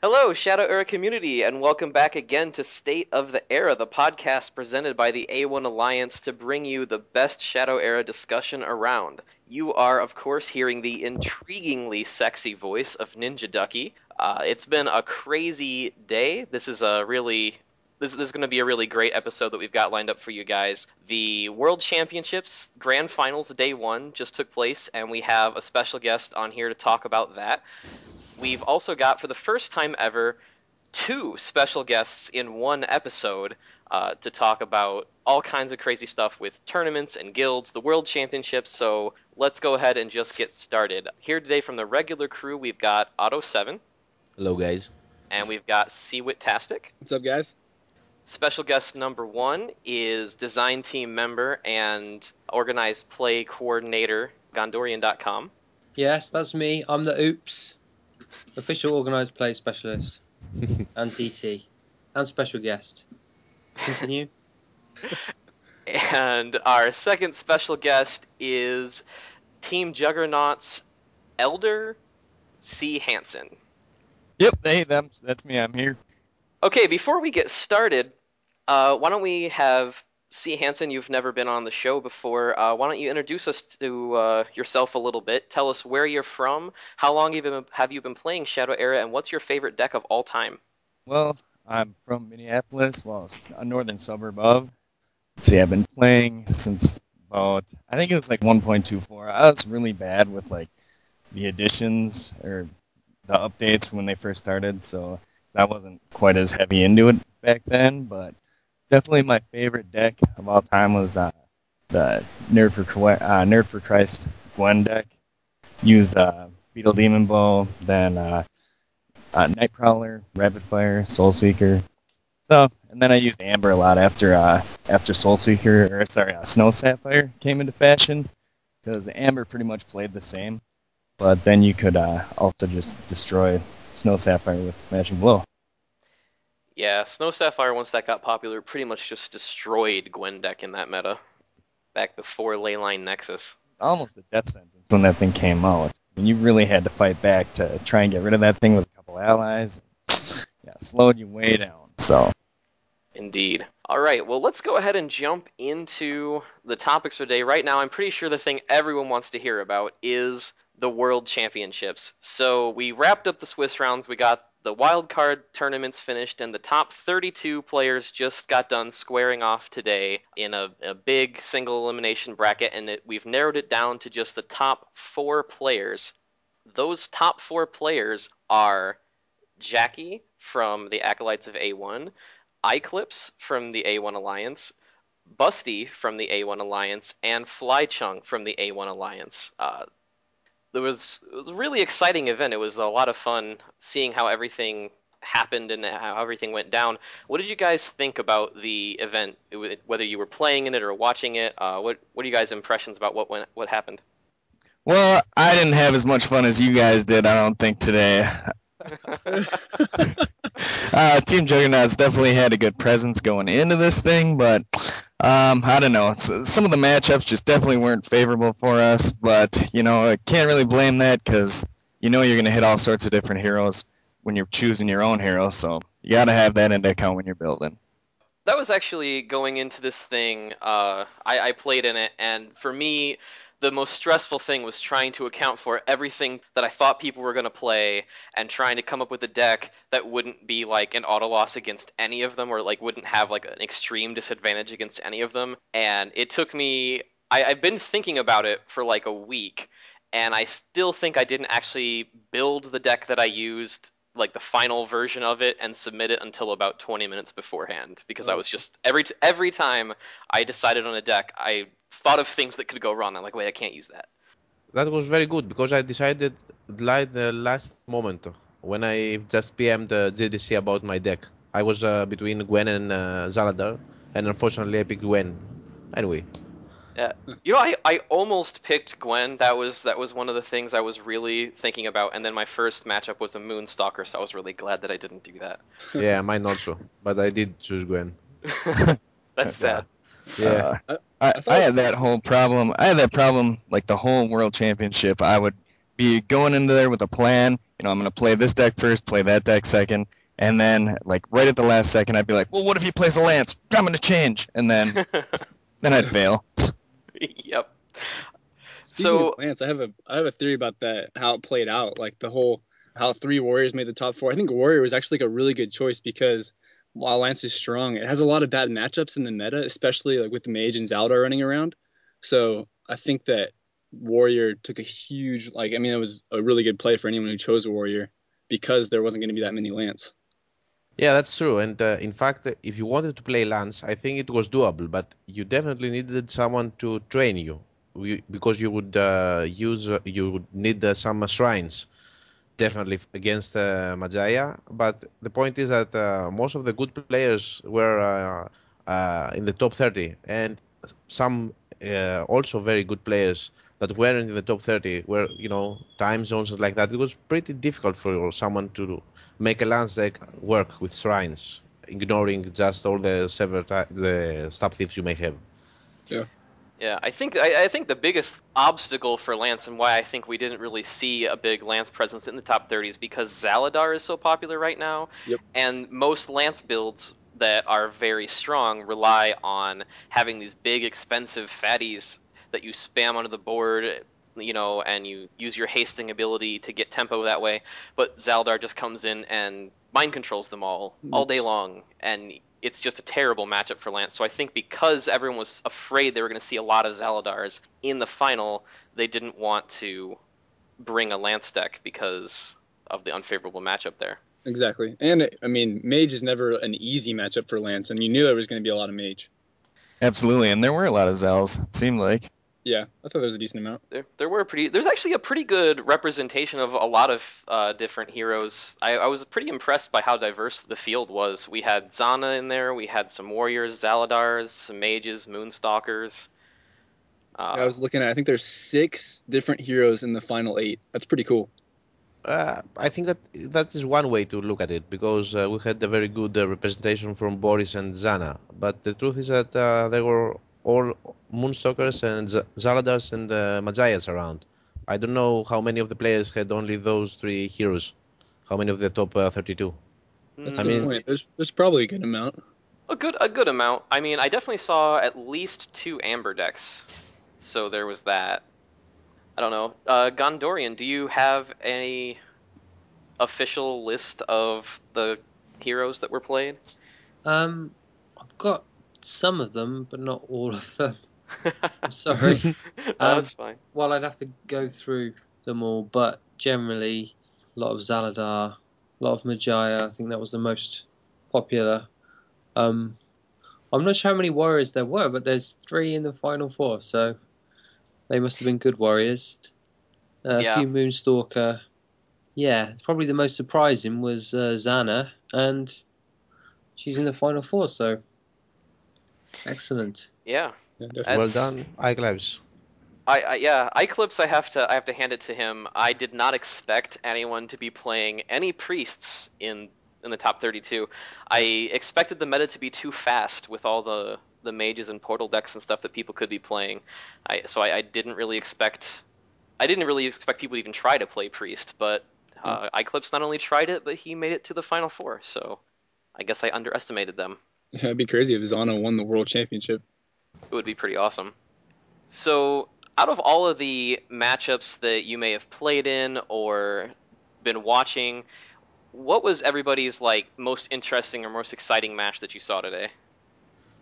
Hello, Shadow Era community, and welcome back again to State of the Era, the podcast presented by the A1 Alliance to bring you the best Shadow Era discussion around. You are, of course, hearing the intriguingly sexy voice of NinjaDucky. It's been a crazy day. This is going to be a really great episode that we've got lined up for you guys. The World Championships Grand Finals Day 1 just took place, and we have a special guest on here to talk about that. We've also got, for the first time ever, 2 special guests in one episode to talk about all kinds of crazy stuff with tournaments and guilds, the World Championships, so let's go ahead and just get started. Here today from the regular crew, we've got Otto7. Hello, guys. And we've got CwhitTastic. What's up, guys? Special guest number 1 is design team member and organized play coordinator, GondorianDotCom. Yes, that's me. I'm the Oops, official organised play specialist, and DT, and special guest. Continue. And our second special guest is Team Juggernaut's Elder CHanson. Yep, hey, that's me. I'm here. Okay, before we get started, why don't we have CHanson? You've never been on the show before. Why don't you introduce us to yourself a little bit? Tell us where you're from, how long have you been playing Shadow Era, and what's your favorite deck of all time? Well, I'm from Minneapolis, it's a northern suburb of. Let's see, I've been playing since about, I think it was like 1.24. I was really bad with like the additions or the updates when they first started, so I wasn't quite as heavy into it back then, but definitely my favorite deck of all time was the Nerd for Christ Gwen deck. Used Beetle Demon Bow, then Nightcrawler, Rapid Fire, Soul Seeker. So, and then I used Amber a lot after Soul Seeker, Snow Sapphire came into fashion, because Amber pretty much played the same, but then you could also just destroy Snow Sapphire with Smashing Blow. Yeah, Snow Sapphire, once that got popular, pretty much just destroyed Gwen deck in that meta, back before Leyline Nexus. Almost a death sentence when that thing came out. And you really had to fight back to try and get rid of that thing with a couple allies. Yeah, slowed you way down, so. Indeed. All right, well, let's go ahead and jump into the topics for today. Right now, I'm pretty sure the thing everyone wants to hear about is the World Championships. So we wrapped up the Swiss rounds, we got the wild card tournaments finished, and the top 32 players just got done squaring off today in a big single elimination bracket, and we've narrowed it down to just the top 4 players. Those top 4 players are Jackie from the Acolytes of A1, Eclipse from the A1 Alliance, Busty from the A1 Alliance, and Flychung from the A1 Alliance. It was a really exciting event. It was a lot of fun seeing how everything happened and how everything went down. What did you guys think about the event, whether you were playing in it or watching it? What are you guys' impressions about what happened? Well, I didn't have as much fun as you guys did, I don't think, today. Team Juggernauts definitely had a good presence going into this thing, but I don't know. Some of the matchups just definitely weren't favorable for us, but, I can't really blame that because you're going to hit all sorts of different heroes when you're choosing your own hero, so you got to have that into account when you're building. That was actually going into this thing. I played in it, and for me, the most stressful thing was trying to account for everything that I thought people were going to play and trying to come up with a deck that wouldn't be like an auto loss against any of them or like wouldn't have like an extreme disadvantage against any of them. And it took me, I've been thinking about it for like a week, and I still think I didn't actually build the deck that I used, like the final version of it, and submit it until about 20 minutes beforehand, because I was just, every time I decided on a deck, I thought of things that could go wrong. I'm like, wait, I can't use that. That was very good because I decided like the last moment when I just PM'd JDC about my deck. I was between Gwen and Zaladar, and unfortunately I picked Gwen. Anyway. Yeah, I almost picked Gwen. That was one of the things I was really thinking about. And then my first matchup was a Moonstalker, so I was really glad that I didn't do that. Yeah, mine also, but I did choose Gwen. That's sad. Yeah. I had that whole problem. I had that problem like the whole World Championship. I would be going into there with a plan. You know, I'm going to play this deck first, play that deck second, and then like right at the last second, I'd be like, well, what if he plays a Lance? I'm going to change, and then I'd fail. Yep. Speaking of Lance, I have a theory about that, how it played out, like the whole how 3 Warriors made the top 4. I think Warrior was actually like a really good choice because while Lance is strong, it has a lot of bad matchups in the meta, especially like with the Mage and Zaldar running around. So I think that Warrior took a huge, it was a really good play for anyone who chose Warrior because there wasn't going to be that many Lance. Yeah, that's true. And in fact, if you wanted to play Lance, I think it was doable, but you definitely needed someone to train you because you would need some shrines, definitely against Majaya. But the point is that most of the good players were in the top 30, and some also very good players that weren't in the top 30 were, time zones and like that. It was pretty difficult for someone to make a Lance deck work with shrines, ignoring just all the the stab thieves you may have. Yeah. Yeah, I think the biggest obstacle for Lance and why I think we didn't really see a big Lance presence in the top 30 is because Zaladar is so popular right now, Yep. and most Lance builds that are very strong rely on having these big, expensive fatties that you spam onto the board, and you use your hasting ability to get tempo that way. But Zaldar just comes in and mind controls them all day long, and it's just a terrible matchup for Lance. So I think because everyone was afraid they were going to see a lot of Zaladars in the final, they didn't want to bring a Lance deck because of the unfavorable matchup there. Exactly. And, Mage is never an easy matchup for Lance, and you knew there was going to be a lot of Mage. Absolutely, and there were a lot of Zels, it seemed like. Yeah, I thought there was a decent amount. There's actually a pretty good representation of a lot of different heroes. I was pretty impressed by how diverse the field was. We had Zana in there, we had some warriors, Zaladars, some mages, Moonstalkers. I was looking at, I think there's 6 different heroes in the final 8. That's pretty cool. I think that is one way to look at it, because we had a very good representation from Boris and Zana. But the truth is that there were all Moonstalkers and Zaladars and Majayas around. I don't know how many of the players had only those 3 heroes. How many of the top 32? That's a good point. There's probably a good amount. A good amount. I definitely saw at least 2 Amber decks. So there was that. I don't know. Gondorian, do you have any official list of the heroes that were played? I've got some of them, but not all of them. I'm sorry. That's fine. Well, I'd have to go through them all, but generally, a lot of Zaladar, a lot of Majaya. I think that was the most popular. I'm not sure how many warriors there were, but there's 3 in the final 4, so they must have been good warriors. A few Moonstalker. Yeah, probably the most surprising was Zana, and she's in the final 4, so excellent. Yeah. Well done, iClips. iClips, I have to hand it to him. I did not expect anyone to be playing any priests in the top 32. I expected the meta to be too fast with all the mages and portal decks and stuff that people could be playing. I didn't really expect people to even try to play priest, but iClips not only tried it, but he made it to the final 4. So I guess I underestimated them. Yeah, it'd be crazy if Zana won the world championship. It would be pretty awesome. So, out of all of the matchups that you may have played in or been watching, what was everybody's most interesting or most exciting match that you saw today?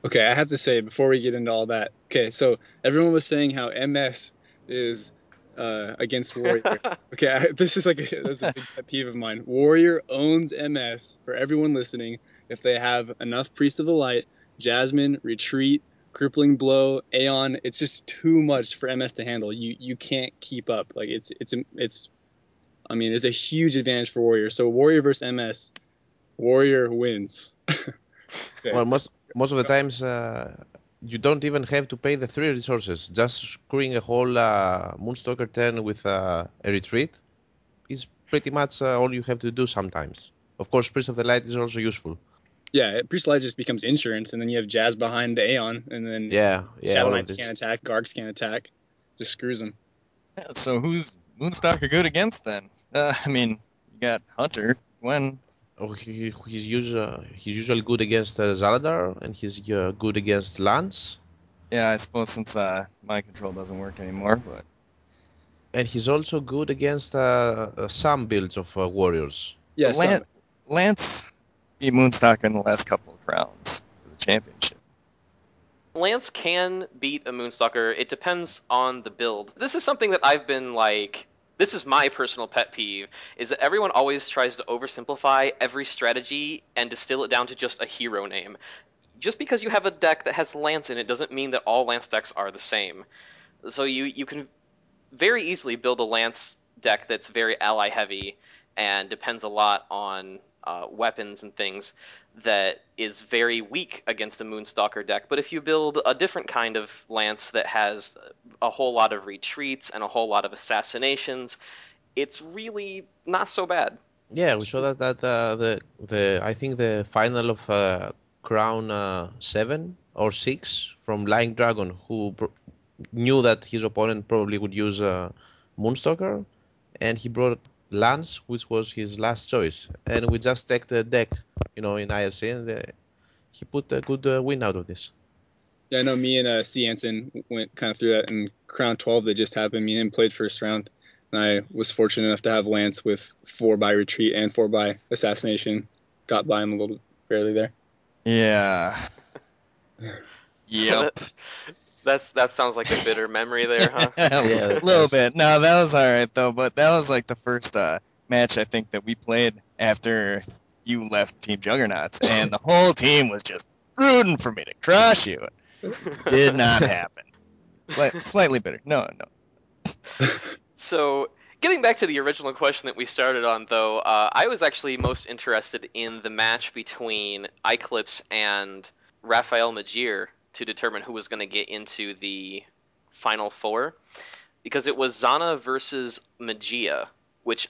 Okay, I have to say before we get into all that. Okay, so everyone was saying how MS is against Warrior. Okay, this is that's a big pet peeve of mine. Warrior owns MS for everyone listening if they have enough Priest of the Light, Jasmine, Retreat, Crippling Blow, Aeon. It's just too much for MS to handle. You can't keep up. It's a huge advantage for Warrior. So Warrior versus MS, Warrior wins. Okay. Well, most of the times you don't even have to pay the 3 resources. Just screwing a whole Moonstalker turn with a Retreat is pretty much all you have to do sometimes. Of course, Priest of the Light is also useful. Yeah, Priest of Light just becomes insurance, and then you have Jazz behind the Aeon, and then Shadow Knights can't attack, Gargs can't attack. Just screws them. Yeah, so who's Moonstalker good against then? I mean, you got Hunter, Gwen. Oh, he's usually good against Zaladar, and he's good against Lance. Yeah, I suppose since mind control doesn't work anymore, but And he's also good against some builds of warriors. Yeah, Lance beat Moonstalker in the last couple of rounds for the championship. Lance can beat a Moonstalker. It depends on the build. This is something that I've been like, this is my personal pet peeve, is that everyone always tries to oversimplify every strategy and distill it down to just a hero name. Just because you have a deck that has Lance in it doesn't mean that all Lance decks are the same. So you can very easily build a Lance deck that's very ally heavy and depends a lot on weapons and things that is very weak against a Moonstalker deck. But if you build a different kind of Lance that has a whole lot of retreats and a whole lot of assassinations, it's really not so bad. Yeah, we saw that the I think the final of Crown 7 or 6 from Lying Dragon, who knew that his opponent probably would use Moonstalker, and he brought Lance, which was his last choice, and we just take the deck, in IRC, and he put a good win out of this. Yeah, I know me and CHanson went kind of through that in Crown 12 that just happened. Me and him played first round, and I was fortunate enough to have Lance with 4 by retreat and 4 by assassination. Got by him a little barely there. Yeah. Yep. That sounds like a bitter memory there, huh? A little bit. No, that was all right though. But that was like the first match I think that we played after you left Team Juggernauts, and the whole team was just rooting for me to crush you. Did not happen. Slightly bitter. No. So, getting back to the original question that we started on, though, I was actually most interested in the match between Eclipse and Raphael Magir to determine who was going to get into the Final Four, because it was Zana versus Magia, which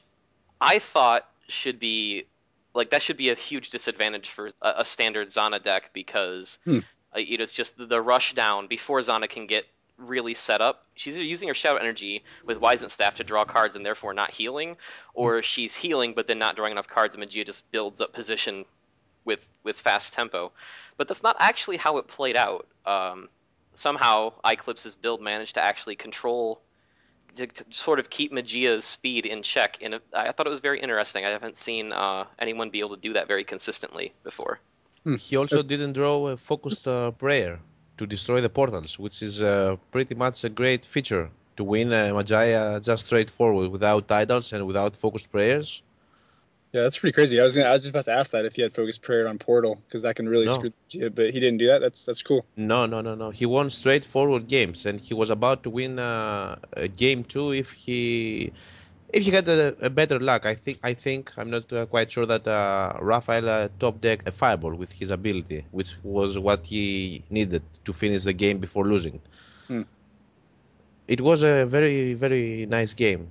I thought should be a huge disadvantage for a standard Zana deck, because it's just the rush down before Zana can get really set up. She's using her Shadow Energy with Wizened Staff to draw cards and therefore not healing, or she's healing but then not drawing enough cards, and Magia just builds up position with fast tempo. But that's not actually how it played out. Somehow Eclipse's build managed to actually control, to sort of keep Magia's speed in check, and I thought it was very interesting. I haven't seen anyone be able to do that very consistently before. He also didn't draw a focused prayer to destroy the portals, which is pretty much a great feature to win Magia just straightforward, without titles and without focused prayers. Yeah, that's pretty crazy. I was just about to ask that if he had focused prayer on Portal, because that can really screw Magia, but he didn't do that. That's cool. No. He won straightforward games, and he was about to win game 2 if he had a better luck. I think I'm not quite sure that Raphael top decked a fireball with his ability, which was what he needed to finish the game before losing. It was a very, very nice game.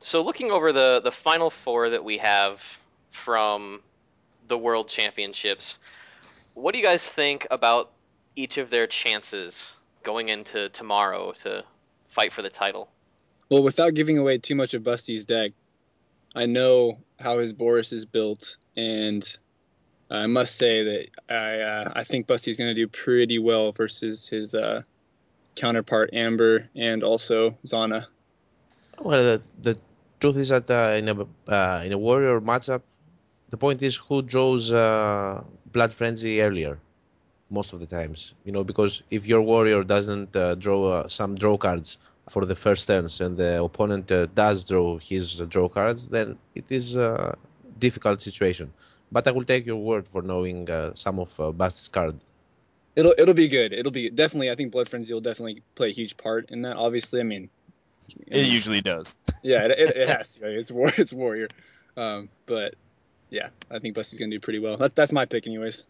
So looking over the Final Four that we have from the World Championships, what do you guys think about each of their chances going into tomorrow to fight for the title? Well, without giving away too much of Busty's deck, I know how his Boris is built, and I must say that I think Busty's going to do pretty well versus his counterpart Amber and also Zana. Well, the truth is that in a warrior matchup, the point is who draws Blood Frenzy earlier, most of the times. Because if your warrior doesn't draw some draw cards for the first turns, and the opponent does draw his draw cards, then it is a difficult situation. But I will take your word for knowing some of Busty's cards. It'll be good. It'll be definitely. I think Blood Frenzy will definitely play a huge part in that. Obviously, I mean, it usually does. Yeah, it has to. It's warrior. But yeah, I think Busty's gonna do pretty well. That's my pick, anyways.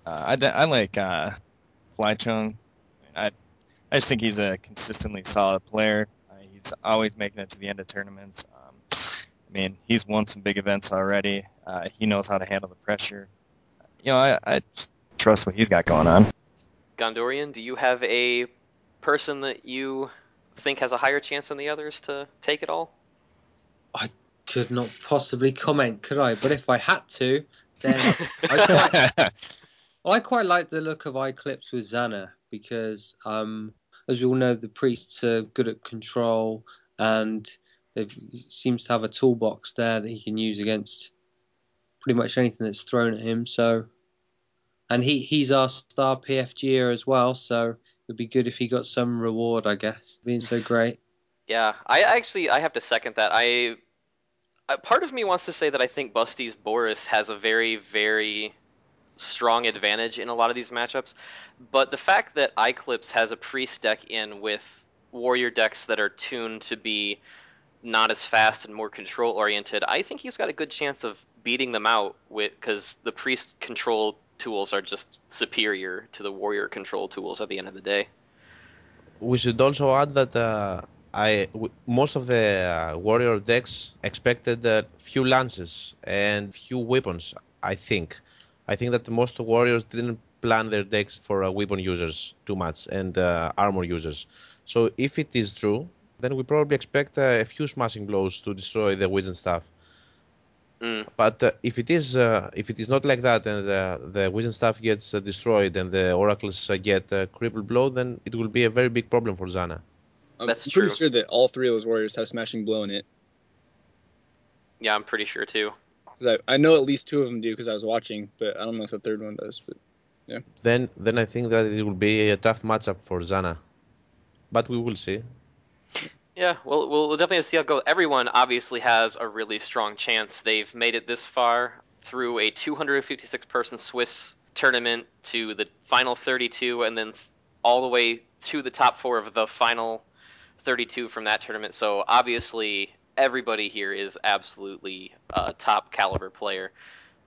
I like Fly Chung. I just think he's a consistently solid player. He's always making it to the end of tournaments. He's won some big events already. He knows how to handle the pressure. I just trust what he's got going on. Gondorian, do you have a person that you think has a higher chance than the others to take it all? I could not possibly comment, could I? But if I had to, then I quite like the look of Eclipse with Xana because, as we all know, the priests are good at control, and he seems to have a toolbox there that he can use against pretty much anything that's thrown at him. So, and he's our star PFGer as well, so it'd be good if he got some reward, I guess, being so great. Yeah, I have to second that. Part of me wants to say that I think Busty's Boris has a very, very strong advantage in a lot of these matchups, but the fact that Eclipse has a priest deck in with warrior decks that are tuned to be not as fast and more control oriented, I think he's got a good chance of beating them out because the priest control tools are just superior to the warrior control tools at the end of the day. We should also add that most of the warrior decks expected few lances and few weapons. I think that most warriors didn't plan their decks for weapon users too much and armor users. So if it is true, then we probably expect a few smashing blows to destroy the wizard staff. But if it is not like that, and the wizard staff gets destroyed and the oracles get crippled blow, then it will be a very big problem for Xana. That's I'm true. pretty sure that all three of those warriors have smashing blow in it. Yeah, I'm pretty sure too. I know at least two of them do because I was watching, but I don't know if the third one does. But yeah. Then I think that it will be a tough matchup for Xana, but we will see. Yeah, well, we'll definitely see how it goes. Everyone obviously has a really strong chance. They've made it this far through a 256-person Swiss tournament to the final 32, and then all the way to the top 4 of the final 32 from that tournament. So obviously, everybody here is absolutely a top caliber player,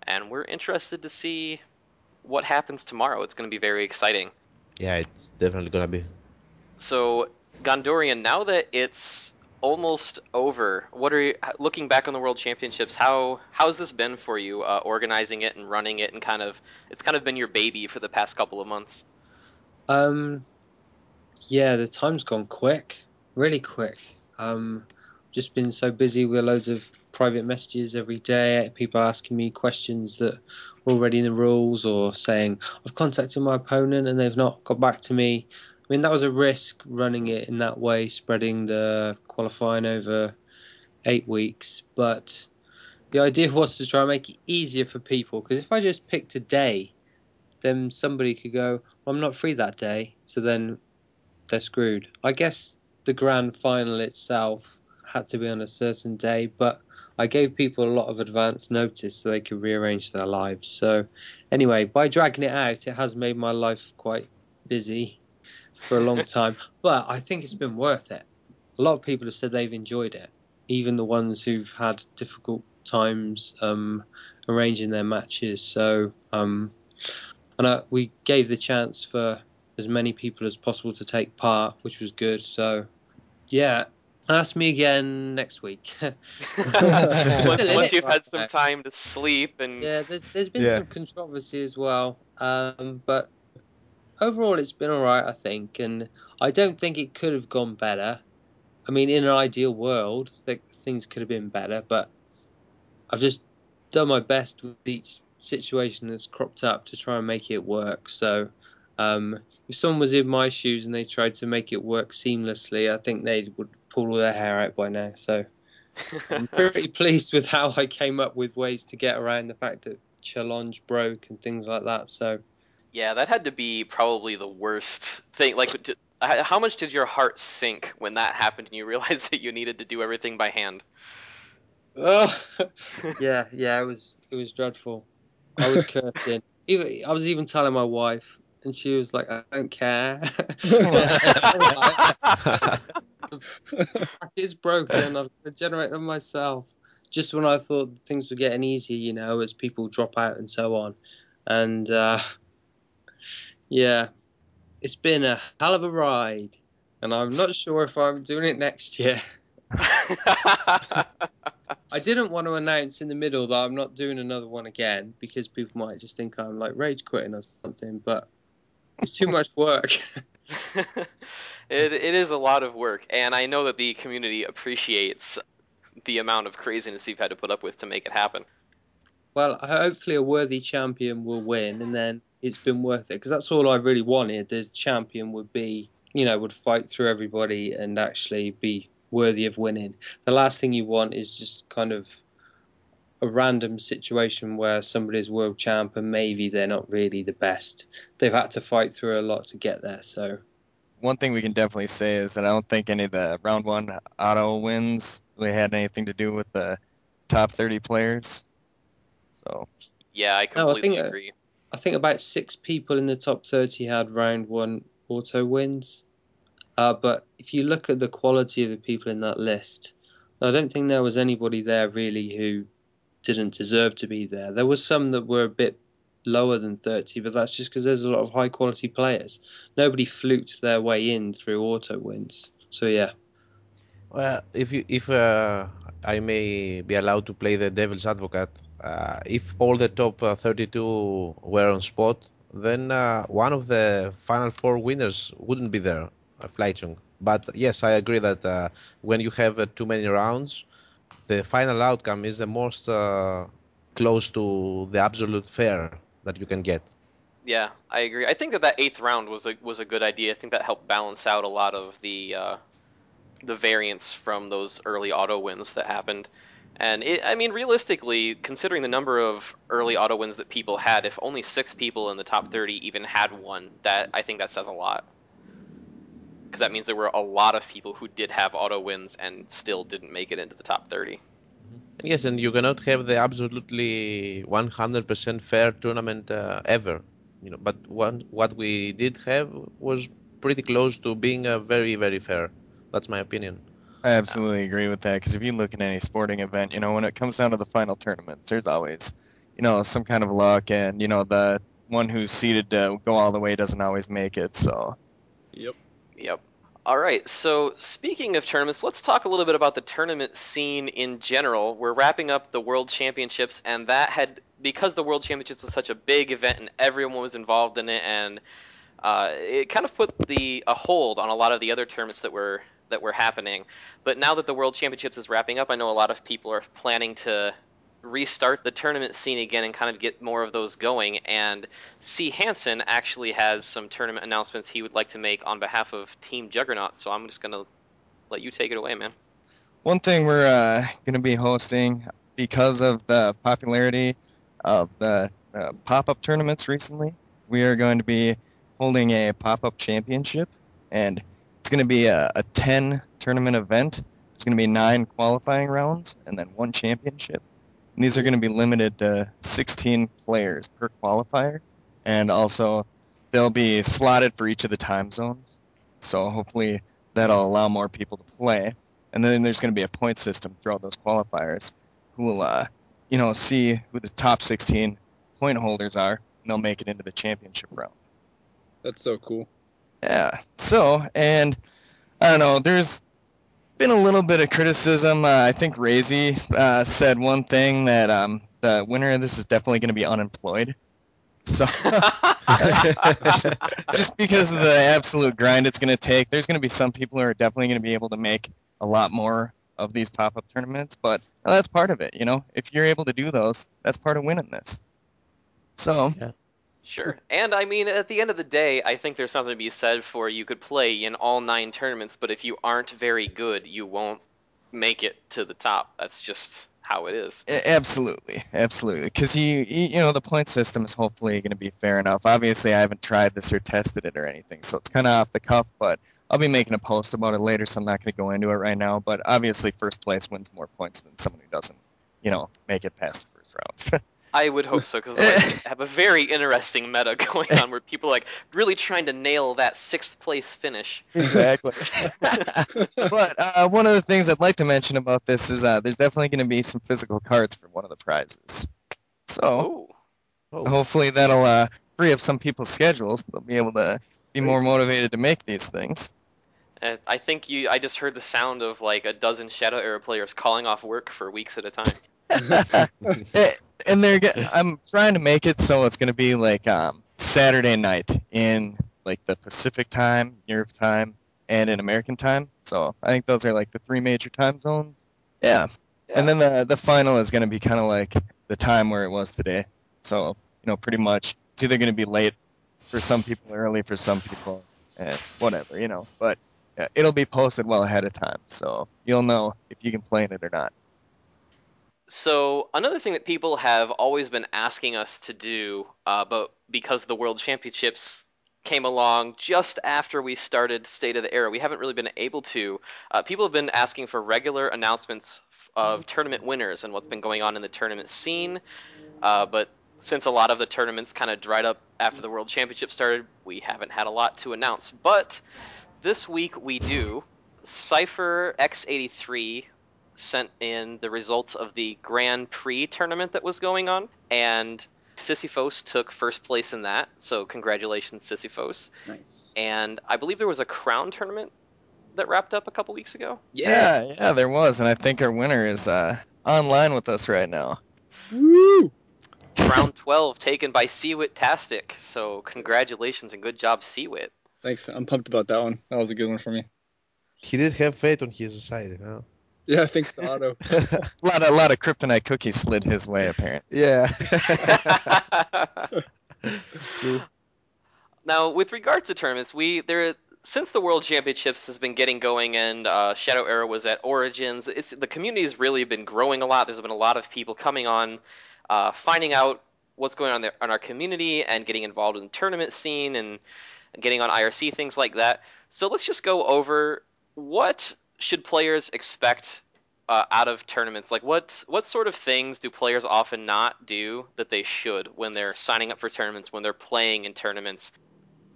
and we're interested to see what happens tomorrow. It's going to be very exciting. Yeah, it's definitely going to be. So, Gondorian, now that it's almost over, what are you looking back on the World Championships? How's this been for you, organizing it and running it, and it's kind of been your baby for the past couple of months? Yeah, the time's gone quick, really quick. Just been so busy with loads of private messages every day, people asking me questions that were already in the rules, or saying I've contacted my opponent and they've not got back to me. I mean, that was a risk running it in that way, spreading the qualifying over 8 weeks. But the idea was to try and make it easier for people, because if I just picked a day, then somebody could go, well, I'm not free that day, so then they're screwed. I guess the grand final itself had to be on a certain day, but I gave people a lot of advance notice so they could rearrange their lives. So anyway, by dragging it out, it has made my life quite busy for a long time, but I think it's been worth it. A lot of people have said they've enjoyed it, even the ones who've had difficult times arranging their matches. So we gave the chance for as many people as possible to take part, which was good. So yeah, ask me again next week. once you've had some time to sleep. And yeah, there's been some controversy as well, but overall, it's been all right, I think, and I don't think it could have gone better. I mean, in an ideal world, things could have been better, but I've just done my best with each situation that's cropped up to try and make it work. So if someone was in my shoes and they tried to make it work seamlessly, I think they would pull all their hair out by now. So I'm pretty pleased with how I came up with ways to get around the fact that challenge broke and things like that. So yeah, that had to be probably the worst thing. Like, how much did your heart sink when that happened and you realized that you needed to do everything by hand? Oh, yeah, it was dreadful. I was cursing. I was even telling my wife, and she was like, "I don't care. It's broken. I've got to generate them myself." Just when I thought things were getting easier, as people drop out and so on, and yeah, it's been a hell of a ride, and I'm not sure if I'm doing it next year. I didn't want to announce in the middle that I'm not doing another one again, because people might just think I'm like rage quitting or something, but it's too much work. It is a lot of work, and I know that the community appreciates the amount of craziness you've had to put up with to make it happen. Well, hopefully a worthy champion will win, and then it's been worth it. Because that's all I really wanted. The champion would be, would fight through everybody and actually be worthy of winning. The last thing you want is just kind of a random situation where somebody's world champ and maybe they're not really the best. They've had to fight through a lot to get there. So one thing we can definitely say is that I don't think any of the round 1 auto wins really had anything to do with the top 30 players. So yeah, I completely agree. I think about 6 people in the top 30 had round 1 auto wins. But if you look at the quality of the people in that list, I don't think there was anybody there really who didn't deserve to be there. There was some that were a bit lower than 30, but that's just because there's a lot of high quality players. Nobody fluked their way in through auto wins. So yeah. Well, if I may be allowed to play the devil's advocate, if all the top 32 were on spot, then one of the final 4 winners wouldn't be there, Fleischung. But yes, I agree that when you have too many rounds, the final outcome is the most close to the absolute fair that you can get. Yeah, I agree. I think that 8th round was a good idea. I think that helped balance out a lot of the variance from those early auto wins that happened. And realistically, considering the number of early auto wins that people had, if only 6 people in the top 30 even had one, I think that says a lot. Because that means there were a lot of people who did have auto wins and still didn't make it into the top 30. Yes, and you cannot have the absolutely 100% fair tournament ever. But what we did have was pretty close to being very, very fair. That's my opinion. I absolutely agree with that, because if you look at any sporting event, when it comes down to the final tournaments, there's always, some kind of luck, and, the one who's seeded to go all the way doesn't always make it, so. Yep. All right, so speaking of tournaments, let's talk a little bit about the tournament scene in general. We're wrapping up the World Championships, and because the World Championships was such a big event and everyone was involved in it, and it kind of put a hold on a lot of the other tournaments that were happening. But now that the World Championships is wrapping up, I know a lot of people are planning to restart the tournament scene again and kind of get more of those going. And CHanson actually has some tournament announcements he would like to make on behalf of Team Juggernaut. So I'm just going to let you take it away, man. One thing we're going to be hosting, because of the popularity of the pop-up tournaments recently, we are going to be holding a pop-up championship, and it's going to be a 10 tournament event. There's going to be 9 qualifying rounds and then 1 championship. And these are going to be limited to 16 players per qualifier, and also they'll be slotted for each of the time zones. So hopefully that'll allow more people to play. And then there's going to be a point system throughout those qualifiers who will, see who the top 16 point holders are, and they'll make it into the championship round. That's so cool. Yeah. So, and I don't know, there's been a little bit of criticism. I think Razy said one thing that the winner of this is definitely going to be unemployed. So, just because of the absolute grind it's going to take, there's going to be some people who are definitely going to be able to make a lot more of these pop-up tournaments, but that's part of it, If you're able to do those, that's part of winning this. So, yeah. Sure. And at the end of the day, I think there's something to be said for you could play in all 9 tournaments, but if you aren't very good, you won't make it to the top. That's just how it is. Absolutely. Because the point system is hopefully going to be fair enough. Obviously, I haven't tried this or tested it or anything, so it's kind of off the cuff, but I'll be making a post about it later, so I'm not going to go into it right now. But obviously, first place wins more points than someone who doesn't, make it past the first round. I would hope so, because I have a very interesting meta going on where people are really trying to nail that 6th place finish. Exactly. But one of the things I'd like to mention about this is there's definitely going to be some physical cards for one of the prizes. So hopefully that'll free up some people's schedules. They'll be able to be more motivated to make these things. I think I just heard the sound of a dozen Shadow Era players calling off work for weeks at a time. And I'm trying to make it so it's going to be Saturday night in the Pacific time, Europe time, and in American time. So I think those are the 3 major time zones. Yeah. Yeah. And then the final is going to be kind of like the time where it was today. So, pretty much it's either going to be late for some people, early for some people, and whatever, But it'll be posted well ahead of time, so you'll know if you can play in it or not. So another thing that people have always been asking us to do, but because the World Championships came along just after we started State of the Era, we haven't really been able to. People have been asking for regular announcements of tournament winners and what's been going on in the tournament scene. But since a lot of the tournaments kind of dried up after the World Championship started, we haven't had a lot to announce. But this week we do. Cypher X83 sent in the results of the Grand Prix tournament that was going on, and Sisyphos took first place in that, so congratulations, Sisyphos. Nice. And I believe there was a Crown tournament that wrapped up a couple weeks ago. Yeah, there was, and I think our winner is online with us right now. Woo! Round 12 taken by CwhitTastic, so congratulations and good job, Cwhit. Thanks. I'm pumped about that one. That was a good one for me. He did have fate on his side, Yeah, thanks to Otto. A lot of kryptonite cookies slid his way, apparently. Yeah. True. Now, with regards to tournaments, since the World Championships has been getting going and Shadow Era was at Origins, the community has really been growing a lot. There's been a lot of people coming on, finding out what's going on in our community and getting involved in the tournament scene and getting on IRC, things like that. So let's just go over what should players expect out of tournaments? Like, what sort of things do players often not do that they should when they're signing up for tournaments, when they're playing in tournaments?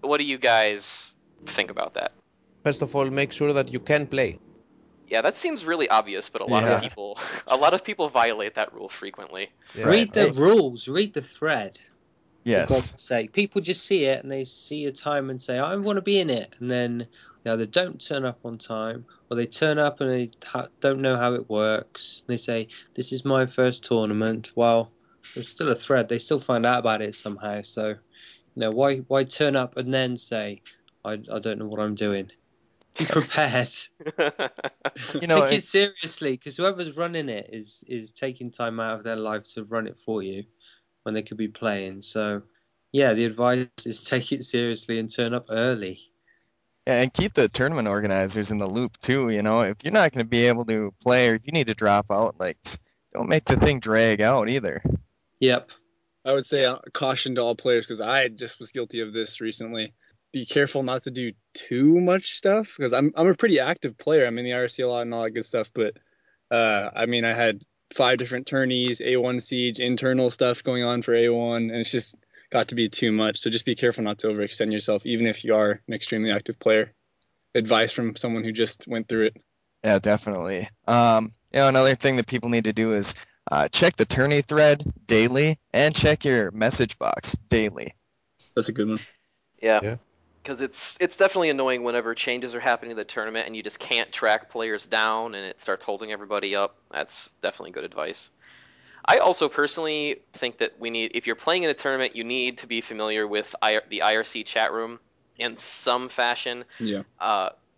What do you guys think about that? First of all, make sure that you can play. Yeah, that seems really obvious, but a lot of people violate that rule frequently. Yeah. Read the rules. Read the thread. Yes. For God's sake, people just see it and they see a time and say, "I want to be in it," and then they either don't turn up on time or they turn up and they don't know how it works. They say, "This is my first tournament." Well, there's still a thread. They still find out about it somehow. So, why turn up and then say, "I don't know what I'm doing"? Be prepared. Take it seriously, because whoever's running it is taking time out of their life to run it for you when they could be playing. So, yeah, the advice is take it seriously and turn up early. Yeah, and keep the tournament organizers in the loop too. If you're not going to be able to play or if you need to drop out, don't make the thing drag out either. Yep. I would say caution to all players, because I just was guilty of this recently. Be careful not to do too much stuff, because I'm a pretty active player. I'm in the IRC a lot and all that good stuff, but I had 5 different tourneys, A1 Siege, internal stuff going on for A1, and it's just got to be too much. So just be careful not to overextend yourself, even if you are an extremely active player. Advice from someone who just went through it. Yeah, definitely. Another thing that people need to do is check the tourney thread daily and check your message box daily. That's a good one. Yeah. Because it's definitely annoying whenever changes are happening to the tournament and you just can't track players down and it starts holding everybody up. That's definitely good advice. I also personally think that if you're playing in a tournament, you need to be familiar with the IRC chat room in some fashion. Yeah.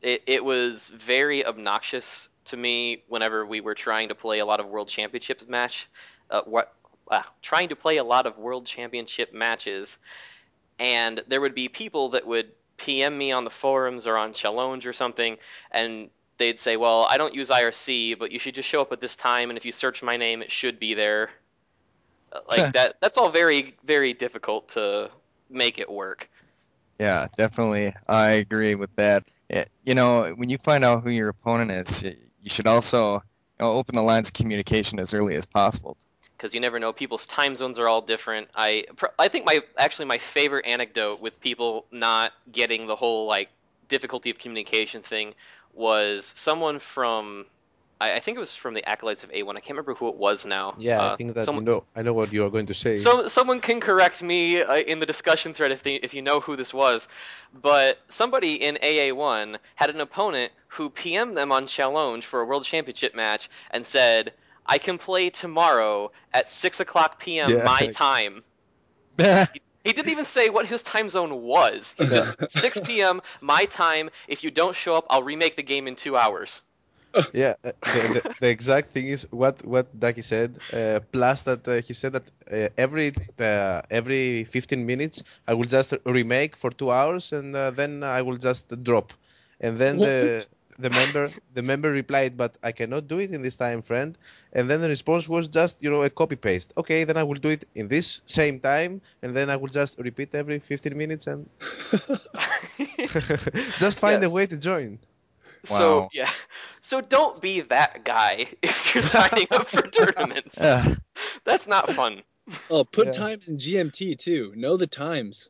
It was very obnoxious to me whenever we were trying to play a lot of World Championships trying to play a lot of World Championship matches. And there would be people that would PM me on the forums or on Challenge or something, and they'd say, "Well, I don't use IRC, but you should just show up at this time, and if you search my name, it should be there." That's all very, very difficult to make it work. Yeah, definitely. I agree with that. When you find out who your opponent is, you should also open the lines of communication as early as possible. Because you never know, people's time zones are all different. I think my favorite anecdote with people not getting the whole difficulty of communication thing was someone from, I think it was from the Acolytes of A1. I can't remember who it was now. Yeah, I think that I know what you are going to say. So someone can correct me in the discussion thread if you know who this was. But somebody in AA1 had an opponent who PM'd them on Challenge for a World Championship match and said, "I can play tomorrow at 6:00 p.m. my time." He didn't even say what his time zone was. He's just 6 p.m. my time. If you don't show up, I'll remake the game in 2 hours. Yeah, the exact thing is what Ducky said. Plus that he said that every 15 minutes I will just remake for 2 hours and then I will just drop. And then What? the member replied, but I cannot do it in this time, friend. And then the response was just a copy paste. Okay, then I will do it in this same time, and then I will just repeat every 15 minutes and just find a Yes. way to join. So Wow. yeah, so don't be that guy if you're signing up for tournaments. That's not fun. Oh, put Yeah. times in GMT too. Know the times,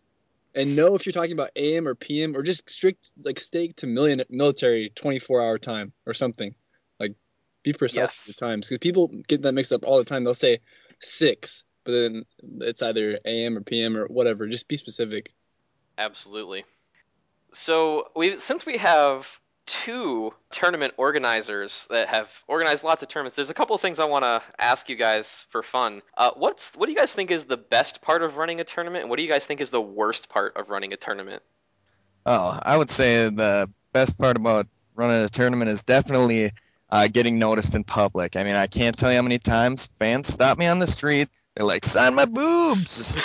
and know if you're talking about AM or PM or just strict like stake to military 24-hour time or something. Like, be precise Yes. with the times because people get that mixed up all the time. They'll say 6, but then it's either AM or PM or whatever. Just be specific. Absolutely. So since we have 2 tournament organizers that have organized lots of tournaments, there's a couple of things I want to ask you guys for fun. What do you guys think is the best part of running a tournament, and what do you guys think is the worst part of running a tournament? Oh, I would say the best part about running a tournament is definitely getting noticed in public. I mean, I can't tell you how many times fans stop me on the street. They're like, "Sign my boobs,"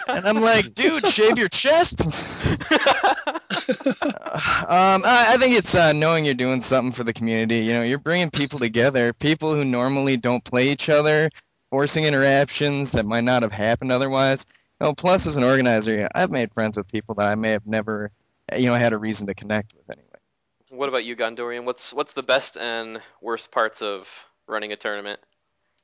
and I'm like, "Dude, shave your chest." I think it's knowing you're doing something for the community. You know, you're bringing people together, people who normally don't play each other, forcing interactions that might not have happened otherwise. Plus, as an organizer, I've made friends with people that I may have never, had a reason to connect with anyway. What about you, Gondorian? What's the best and worst parts of running a tournament?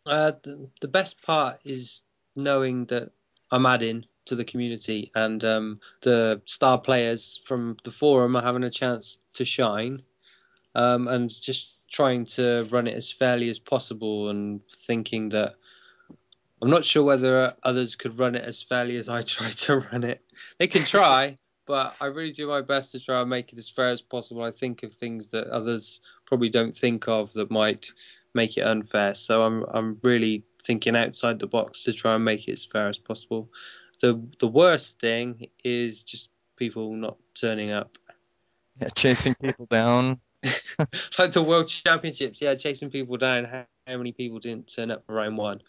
The best part is knowing that I'm adding to the community and the star players from the forum are having a chance to shine, and just trying to run it as fairly as possible and thinking that I'm not sure whether others could run it as fairly as I try to run it. They can try, but I really do my best to try and make it as fair as possible. I think of things that others probably don't think of that might make it unfair. So I'm really thinking outside the box to try and make it as fair as possible. The worst thing is just people not turning up. Yeah, chasing people down. Like the World Championships, yeah, chasing people down. How many people didn't turn up for round 1?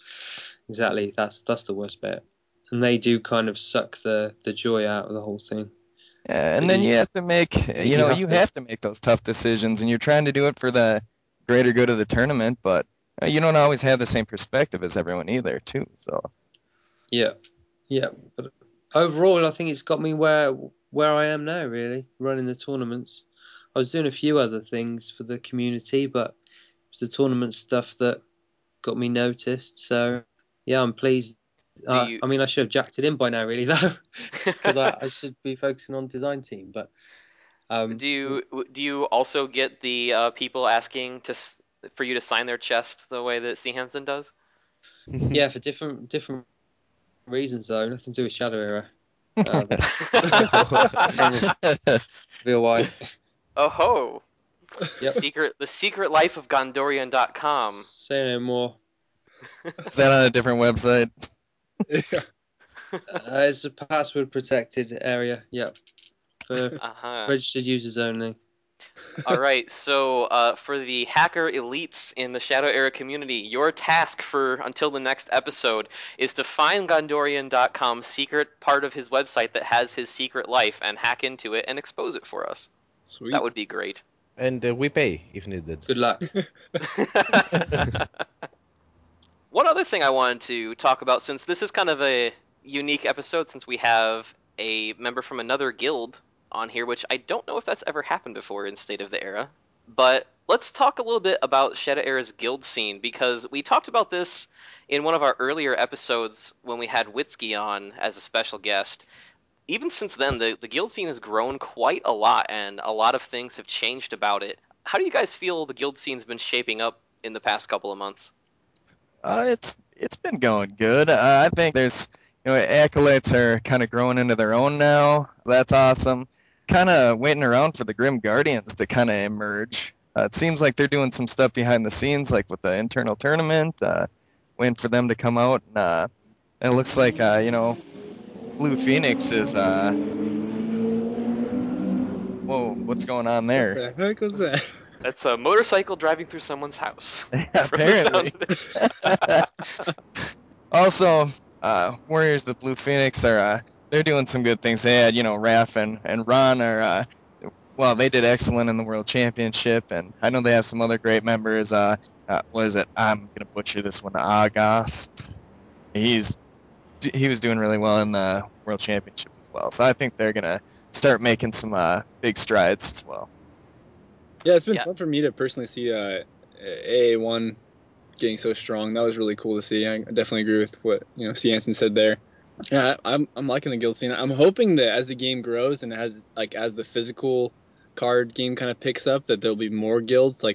Exactly, that's the worst bit. And they do kind of suck the joy out of the whole thing. Yeah, and then you have to make, you have to make those tough decisions, and you're trying to do it for the greater good of the tournament, but you don't always have the same perspective as everyone either, too. So yeah, but overall, I think it's got me where I am now, really, running the tournaments. I was doing a few other things for the community, but it's the tournament stuff that got me noticed. So, yeah, I'm pleased. I mean, I should have jacked it in by now, really, though, because I should be focusing on design team. But Do you also get the people asking for you to sign their chest the way that CHanson does? Yeah, for different reasons, though. Nothing to do with Shadow Era. Real why. Oh ho! Yep. The secret life of GondorianDotCom. Say no more. is that on a different website? Yeah. It's a password protected area. Yep. For registered users only. All right, so for the hacker elites in the Shadow Era community, your task for until the next episode is to find GondorianDotCom's secret part of his website that has his secret life and hack into it and expose it for us. Sweet. That would be great. And we pay if needed. Good luck. One other thing I wanted to talk about, since this is kind of a unique episode, since we have a member from another guild on here, which I don't know if that's ever happened before in State of the Era. But let's talk a little bit about Shadow Era's guild scene, because we talked about this in one of our earlier episodes when we had Witsky on as a special guest. Even since then, the guild scene has grown quite a lot, and a lot of things have changed about it. How do you guys feel the guild scene's been shaping up in the past couple of months? It's been going good. I think there's, acolytes are kind of growing into their own now. That's awesome. Kind of waiting around for the Grim Guardians to kind of emerge. It seems like they're doing some stuff behind the scenes, like with the internal tournament, waiting for them to come out. And it looks like, Blue Phoenix is, whoa, what's going on there? What the heck was that? That's a motorcycle driving through someone's house. Apparently. Also, Warriors, the Blue Phoenix are they're doing some good things. They had, Raph and Ron are well, they did excellent in the World Championship, and I know they have some other great members. What is it? I'm gonna butcher this one. Agos. He was doing really well in the World Championship as well. So I think they're gonna start making some big strides as well. Yeah, it's been fun for me to personally see AA1 getting so strong. That was really cool to see. I definitely agree with what CHanson said there. Yeah, I'm liking the guild scene. I'm hoping that as the game grows and as the physical card game kind of picks up, that there'll be more guilds. I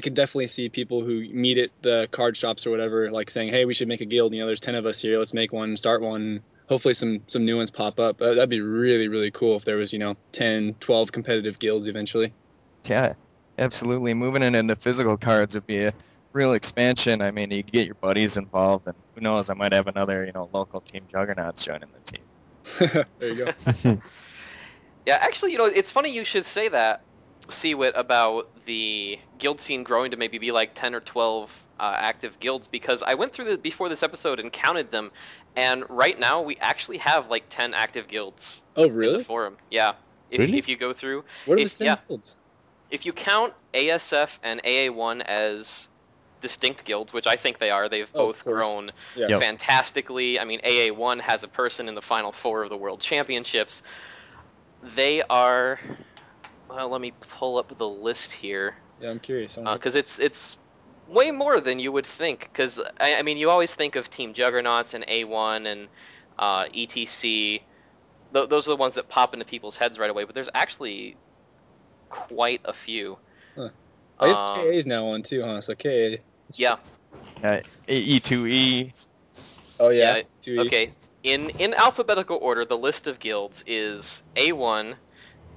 could definitely see people who meet at the card shops or whatever, like saying, "Hey, we should make a guild. There's 10 of us here. Let's make one. Start one." Hopefully, some new ones pop up. That'd be really, really cool if there was 10, 12 competitive guilds eventually. Yeah, absolutely. Moving it into physical cards would be a real expansion. I mean, you get your buddies involved, and who knows, I might have another, local Team Juggernauts joining the team. There you go. Yeah, actually, it's funny you should say that, CWhit, about the guild scene growing to maybe be like 10 or 12 active guilds, because I went through before this episode and counted them, and right now we actually have like 10 active guilds. Oh, really? In the forum. Yeah. If you go through. What are the 10 guilds? If you count ASF and AA1 as distinct guilds, which I think they are, they've both grown fantastically. I mean, AA1 has a person in the Final Four of the World Championships. They are... Well, let me pull up the list here. Yeah, I'm curious. Because it's way more than you would think. Because, I mean, you always think of Team Juggernauts and A1 and ETC. Those are the ones that pop into people's heads right away. But there's actually quite a few. Huh. I guess KA's now on too, huh? So KA. Yeah. E2E. Oh, yeah. E2E. Okay. In alphabetical order, the list of guilds is A1,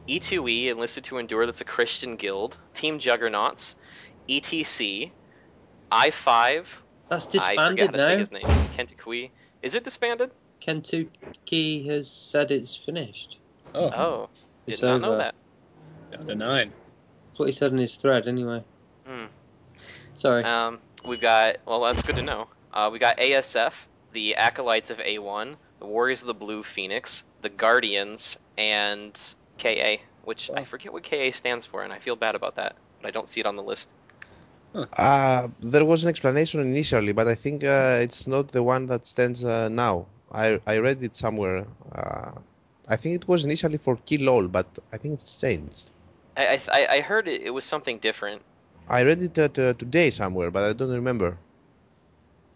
E2E, Enlisted to Endure, that's a Christian guild, Team Juggernauts, ETC, I5. That's disbanded I forget how to now. say his name. Kentucky. Is it disbanded? Kentucky has said it's finished. Oh. Did It's not know over. that. Down to 9. That's what he said in his thread, anyway. Sorry. We've got, well, that's good to know. We got ASF, the Acolytes of A1, the Warriors of the Blue Phoenix, the Guardians, and KA, which I forget what KA stands for, and I feel bad about that, but I don't see it on the list. There was an explanation initially, but I think it's not the one that stands now. I read it somewhere. I think it was initially for Kill All, but I think it's changed. I heard it was something different. I read it today somewhere, but I don't remember.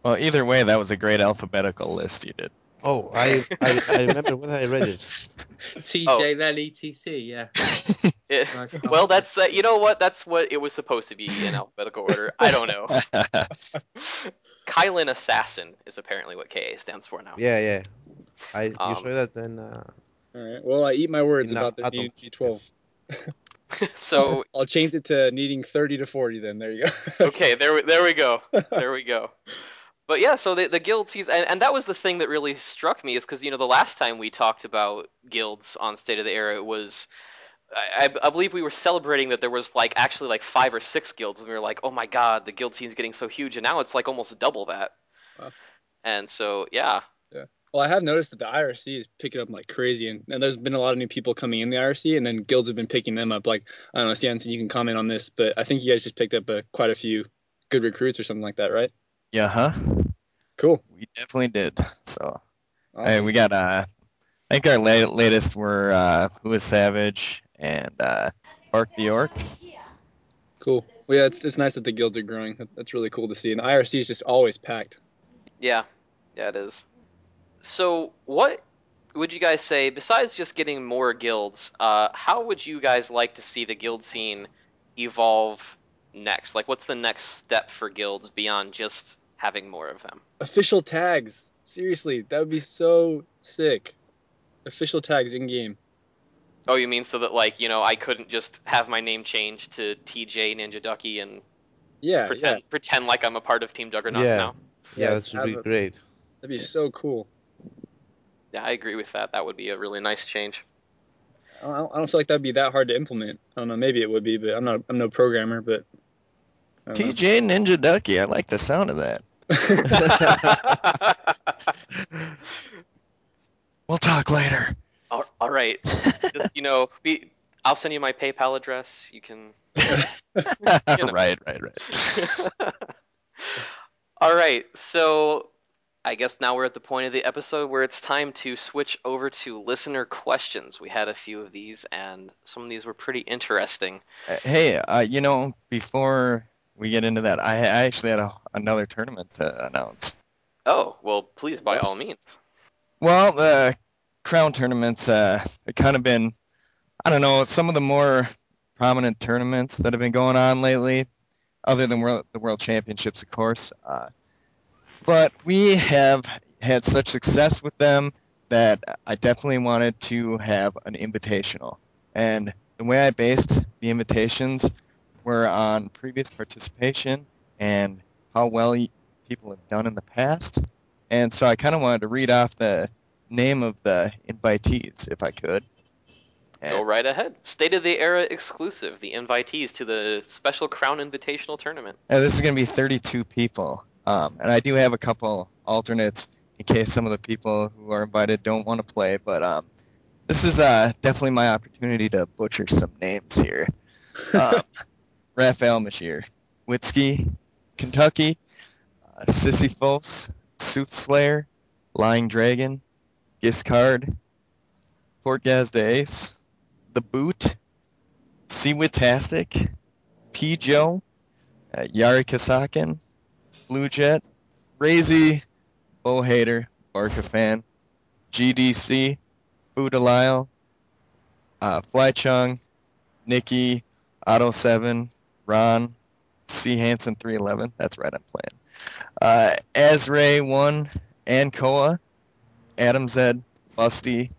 Well, either way, that was a great alphabetical list you did. Oh, I remember when I read it. TJ, then ETC, yeah. Nice. Well, that's you know what? That's what it was supposed to be in alphabetical order. I don't know. Kylan Assassin is apparently what KA stands for now. Yeah. You saw that then. All right. Well, I eat my words about the needing G12. So I'll change it to needing 30 to 40. Then there you go. Okay, there we go. There we go. But yeah, so the guild sees, and that was the thing that really struck me, is because the last time we talked about guilds on State of the Era, it was, I believe we were celebrating that there was actually 5 or 6 guilds, and we were like, oh my god, the guild scene is getting so huge, and now it's almost double that. Wow. And so yeah. Well, I have noticed that the IRC is picking up like crazy, and there's been a lot of new people coming in the IRC, and then guilds have been picking them up. I don't know, CHanson, you can comment on this, but I think you guys just picked up quite a few good recruits or something like that, right? Yeah, huh? Cool. We definitely did. So, Awesome. hey, we got I think our latest were Who is Savage and Bark the Orc. Cool. Well, yeah, it's nice that the guilds are growing. That's really cool to see, and the IRC is just always packed. Yeah, it is. So what would you guys say, besides just getting more guilds, how would you guys like to see the guild scene evolve next? What's the next step for guilds beyond just having more of them? Official tags. Seriously, that would be so sick. Official tags in-game. Oh, you mean so that, I couldn't just have my name changed to TJ NinjaDucky and pretend like I'm a part of Team Juggernauts now? Yeah, that would be great. That'd be so cool. Yeah, I agree with that. That would be a really nice change. I don't feel like that'd be that hard to implement. I don't know. Maybe it would be, but I'm no programmer. But I don't know. TJ NinjaDucky. I like the sound of that. We'll talk later. All right. Just, I'll send you my PayPal address. You can. Right. All right. So I guess now we're at the point of the episode where it's time to switch over to listener questions. We had a few of these, and some of these were pretty interesting. Hey, before we get into that, I actually had another tournament to announce. Oh, well, please, by all means. Well, the Crown tournaments have kind of been, I don't know, some of the more prominent tournaments that have been going on lately, other than the World Championships, of course. But we have had such success with them that I definitely wanted to have an invitational. And the way I based the invitations were on previous participation and how well people have done in the past. And so I kind of wanted to read off the name of the invitees, if I could. Go right ahead. State of the Era exclusive, the invitees to the special Crown Invitational Tournament. This is going to be 32 people. And I do have a couple alternates in case some of the people who are invited don't want to play. But this is definitely my opportunity to butcher some names here. Raphael Mashir, Witsky, Kentucky, Sisyphos, Soothslayer, Lying Dragon, Giscard, Portgaz de Ace, The Boot, CwhitTastic, P. Joe, Yari Kasakin, Blue Jet, Razy, Bo Hater, Barca Fan, GDC, Fu Delisle, Fly Chung, Nikki, Otto 7, Ron, CHanson 311. That's right, I'm playing. Azray 1, Ankoa, Adam Zed, Busty,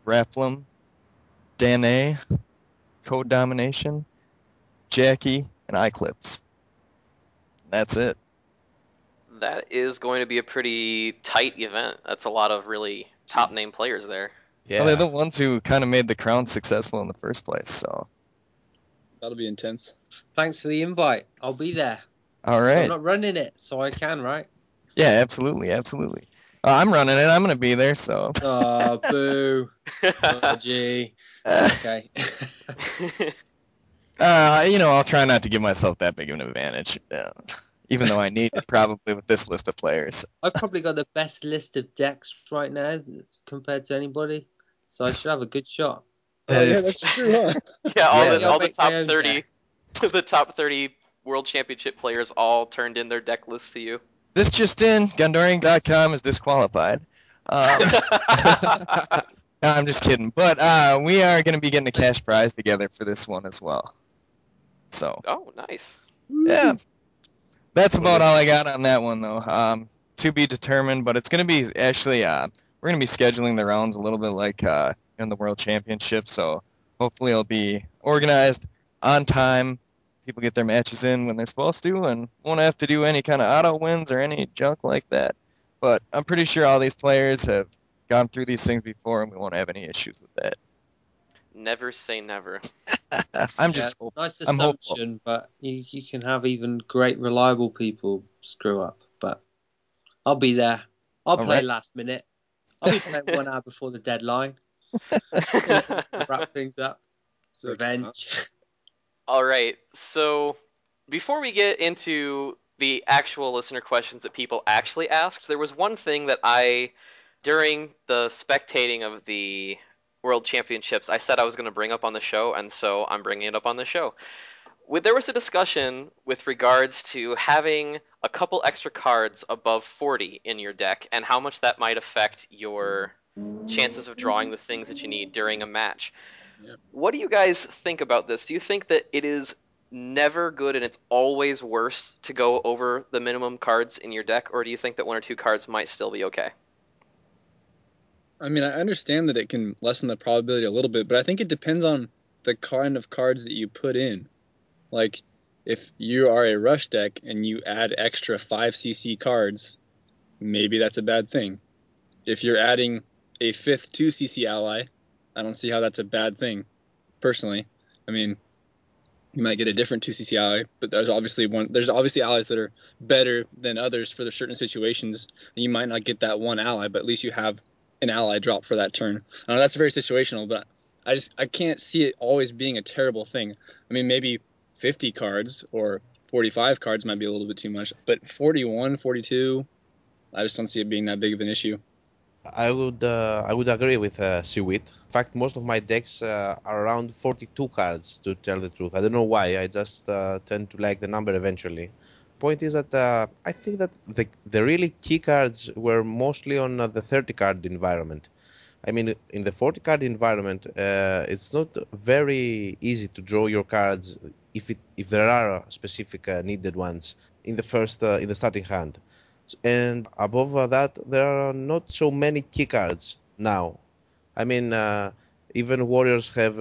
Raplum, Danae, Code Domination, Jackie, and iClips. That's it. That is going to be a pretty tight event. That's a lot of really top name players there. Yeah. Well, they're the ones who kind of made the Crown successful in the first place, so. That'll be intense. Thanks for the invite. I'll be there. All right. I'm not running it, so I can, right? Yeah, absolutely. I'm running it. I'm going to be there, so. Oh, boo. Oh, gee. Okay. I'll try not to give myself that big of an advantage, even though I need it probably with this list of players. I've probably got the best list of decks right now compared to anybody, so I should have a good shot. Oh, yeah, that's true, huh? Yeah, all I'll the make top my own 30, decks. the top 30 World Championship players all turned in their deck lists to you. This just in, GondorianDotCom is disqualified. No, I'm just kidding. But we are going to be getting a cash prize together for this one as well. So. Oh, nice. Yeah. That's about all I got on that one, though. To be determined, but it's going to be actually, we're going to be scheduling the rounds a little bit like in the World Championship, so hopefully it'll be organized on time. People get their matches in when they're supposed to, and won't have to do any kind of auto wins or any junk like that. But I'm pretty sure all these players have gone through these things before, and we won't have any issues with that. Never say never. I'm just it's a nice I'm hopeful. assumption, but you can have even great, reliable people screw up. But I'll be there. I'll play right. last minute. I'll be playing 1 hour before the deadline. Wrap things up. Revenge. All right. So before we get into the actual listener questions that people actually asked, there was one thing that during the spectating of the World Championships, I said I was going to bring up on the show, and so I'm bringing it up on the show. There was a discussion with regards to having a couple extra cards above 40 in your deck and how much that might affect your chances of drawing the things that you need during a match. Yep. What do you guys think about this? Do you think that it is never good and it's always worse to go over the minimum cards in your deck, or do you think that 1 or 2 cards might still be okay? I mean, I understand that it can lessen the probability a little bit, but I think it depends on the kind of cards that you put in. Like, if you are a rush deck and you add extra 5cc cards, maybe that's a bad thing. If you're adding a 5th 2cc ally, I don't see how that's a bad thing, personally. I mean, you might get a different 2cc ally, but there's obviously allies that are better than others for their certain situations, and you might not get that one ally, but at least you have an ally drop for that turn. I know that's very situational, but I can't see it always being a terrible thing. I mean, maybe 50 cards or 45 cards might be a little bit too much, but 41, 42, I just don't see it being that big of an issue. I would agree with CwhitTastic. In fact, most of my decks are around 42 cards, to tell the truth. I don't know why. I just tend to like the number eventually. Point is that I think that the really key cards were mostly on the 30 card environment. I mean, in the 40 card environment, it's not very easy to draw your cards if there are specific needed ones in the starting hand. And above that, there are not so many key cards now. I mean, even warriors have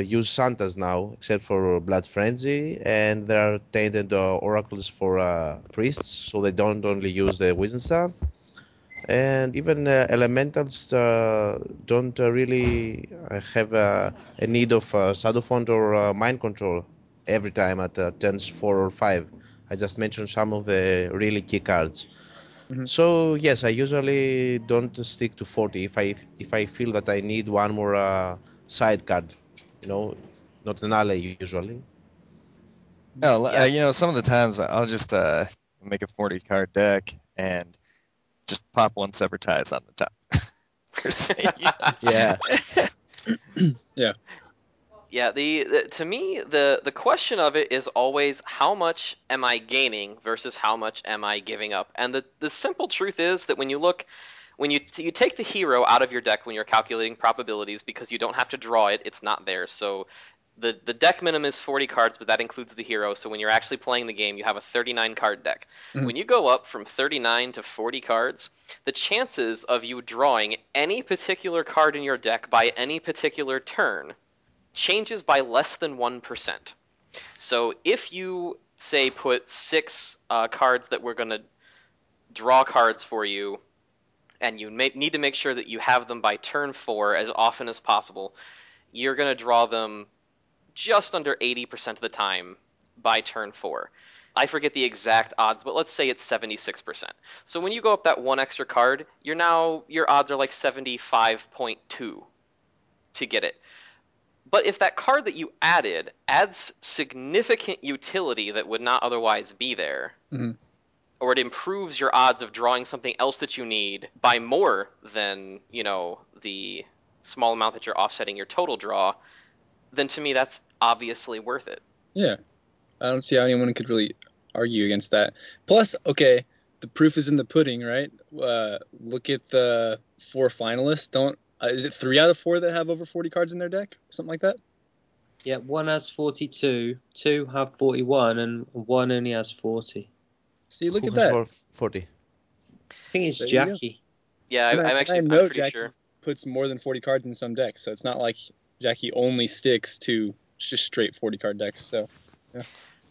used Santas now, except for Blood Frenzy, and there are tainted oracles for priests, so they don't only use the Wisdom Staff. And even elementals don't really have a need of Shadow Font or Mind Control every time at turns 4 or 5. I just mentioned some of the really key cards. Mhm. So yes, I usually don't stick to 40 if I feel that I need one more side card, not an ally usually. No, Yeah. you know, some of the times I'll just make a 40 card deck and just pop one Sever Ties on the top. Yeah. Yeah. Yeah, to me the question of it is always how much am I gaining versus how much am I giving up. And the simple truth is that when you take the hero out of your deck when you're calculating probabilities because you don't have to draw it, it's not there. So the deck minimum is 40 cards, but that includes the hero. So when you're actually playing the game, you have a 39 card deck. Mhm. When you go up from 39 to 40 cards, the chances of you drawing any particular card in your deck by any particular turn changes by less than 1%. So if you, say, put 6 cards that we're going to draw cards for you, and you need to make sure that you have them by turn 4 as often as possible, you're going to draw them just under 80% of the time by turn 4. I forget the exact odds, but let's say it's 76%. So when you go up that one extra card, your odds are like 75.2 to get it. But if that card that you added adds significant utility that would not otherwise be there, Mhm. or it improves your odds of drawing something else that you need by more than, the small amount that you're offsetting your total draw, then to me that's obviously worth it. Yeah. I don't see how anyone could really argue against that. Plus, okay, the proof is in the pudding, right? Look at the 4 finalists. Is it 3 out of 4 that have over 40 cards in their deck? Something like that? Yeah, one has 42, 2 have 41, and one only has 40. See, look Who at has that. 40? I think it's There you go. Jackie. Yeah, And I'm I know pretty Jackie sure. puts more than 40 cards in some decks, so it's not like Jackie only sticks to just straight 40 card decks. So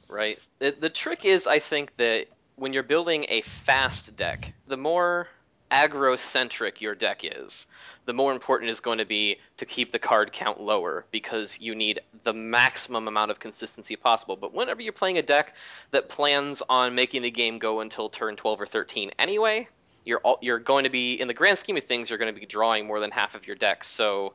Right. The trick is, I think, that when you're building a fast deck, the more aggro-centric your deck is, the more important it is going to be to keep the card count lower, because you need the maximum amount of consistency possible. But whenever you're playing a deck that plans on making the game go until turn 12 or 13 anyway, you're going to be, in the grand scheme of things, you're going to be drawing more than half of your deck. So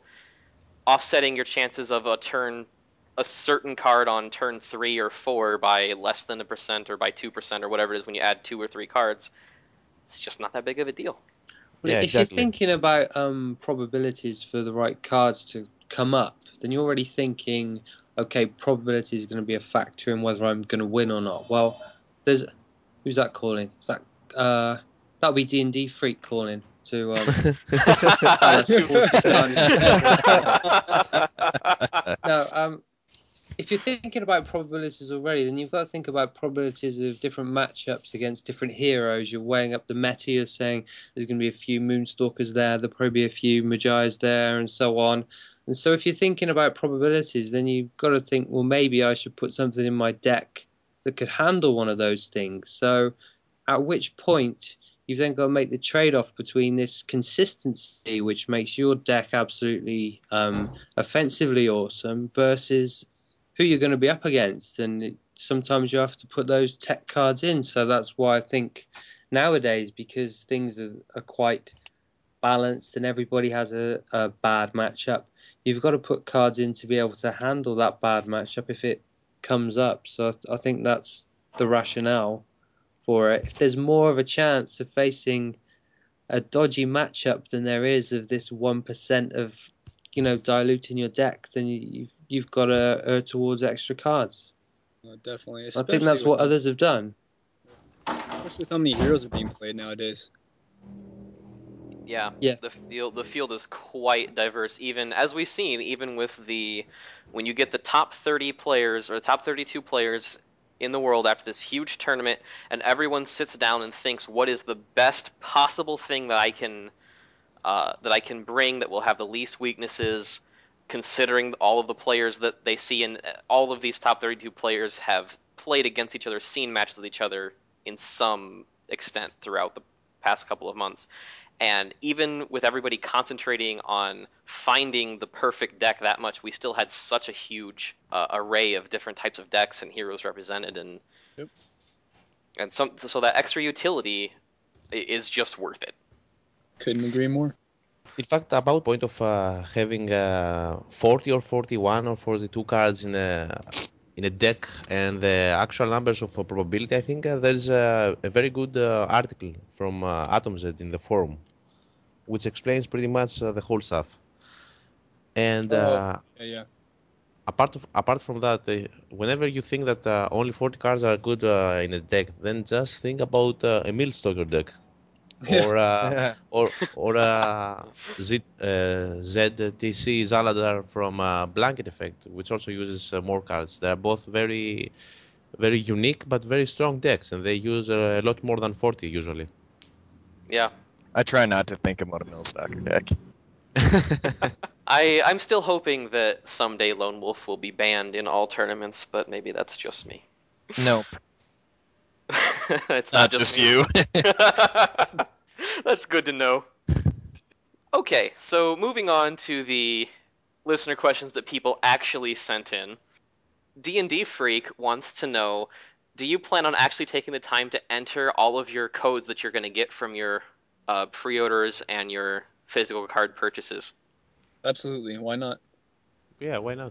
offsetting your chances of a certain card on turn 3 or 4 by less than 1% or by 2% or whatever it is when you add 2 or 3 cards, it's just not that big of a deal. Well, Yeah, if exactly. you're thinking about probabilities for the right cards to come up, then you're already thinking, okay, probability is going to be a factor in whether I'm going to win or not. Well, who's that calling? Is that that'll be D&D Freak calling to tell us 40 cards. No, if you're thinking about probabilities already, then you've got to think about probabilities of different matchups against different heroes. You're weighing up the meta. You're saying there's going to be a few Moonstalkers there, there'll probably be a few Magi's there, and so on. And so if you're thinking about probabilities, then you've got to think, well, maybe I should put something in my deck that could handle one of those things. So at which point you've then got to make the trade-off between this consistency, which makes your deck absolutely offensively awesome, versus who you're going to be up against. And sometimes you have to put those tech cards in. So that's why I think nowadays, because things are quite balanced and everybody has a bad matchup, you've got to put cards in to be able to handle that bad matchup if it comes up. So I think that's the rationale for it. If there's more of a chance of facing a dodgy matchup than there is of this 1% of, diluting your deck, then you've got to err towards extra cards. Definitely. I think that's what others have done. Especially with how many heroes are being played nowadays. Yeah. The field is quite diverse. Even as we've seen, even with when you get the top 30 players or the top 32 players in the world after this huge tournament, and everyone sits down and thinks, what is the best possible thing that I can bring that will have the least weaknesses, considering all of the players that they see, and all of these top 32 players have played against each other, seen matches with each other in some extent throughout the past couple of months. And even with everybody concentrating on finding the perfect deck that much, we still had such a huge array of different types of decks and heroes represented, and so that extra utility is just worth it. Couldn't agree more. In fact, about point of having 40 or 41 or 42 cards in a deck and the actual numbers of probability, I think there's a very good article from AtomZ in the forum, which explains pretty much the whole stuff. And apart from that, whenever you think that only 40 cards are good in a deck, then just think about a Millstalker deck. Or ZTC Zaladar from Blanket Effect, which also uses more cards. They are both very, very unique but very strong decks, and they use a lot more than 40 usually. Yeah. I try not to think about a Millstalker deck. I'm still hoping that someday Lone Wolf will be banned in all tournaments, but maybe that's just me. Nope. It's not just you. That's good to know. Okay, so moving on to the listener questions that people actually sent in. D&D Freak wants to know, do you plan on actually taking the time to enter all of your codes that you're going to get from your pre-orders and your physical card purchases? Absolutely. Why not? Yeah, why not?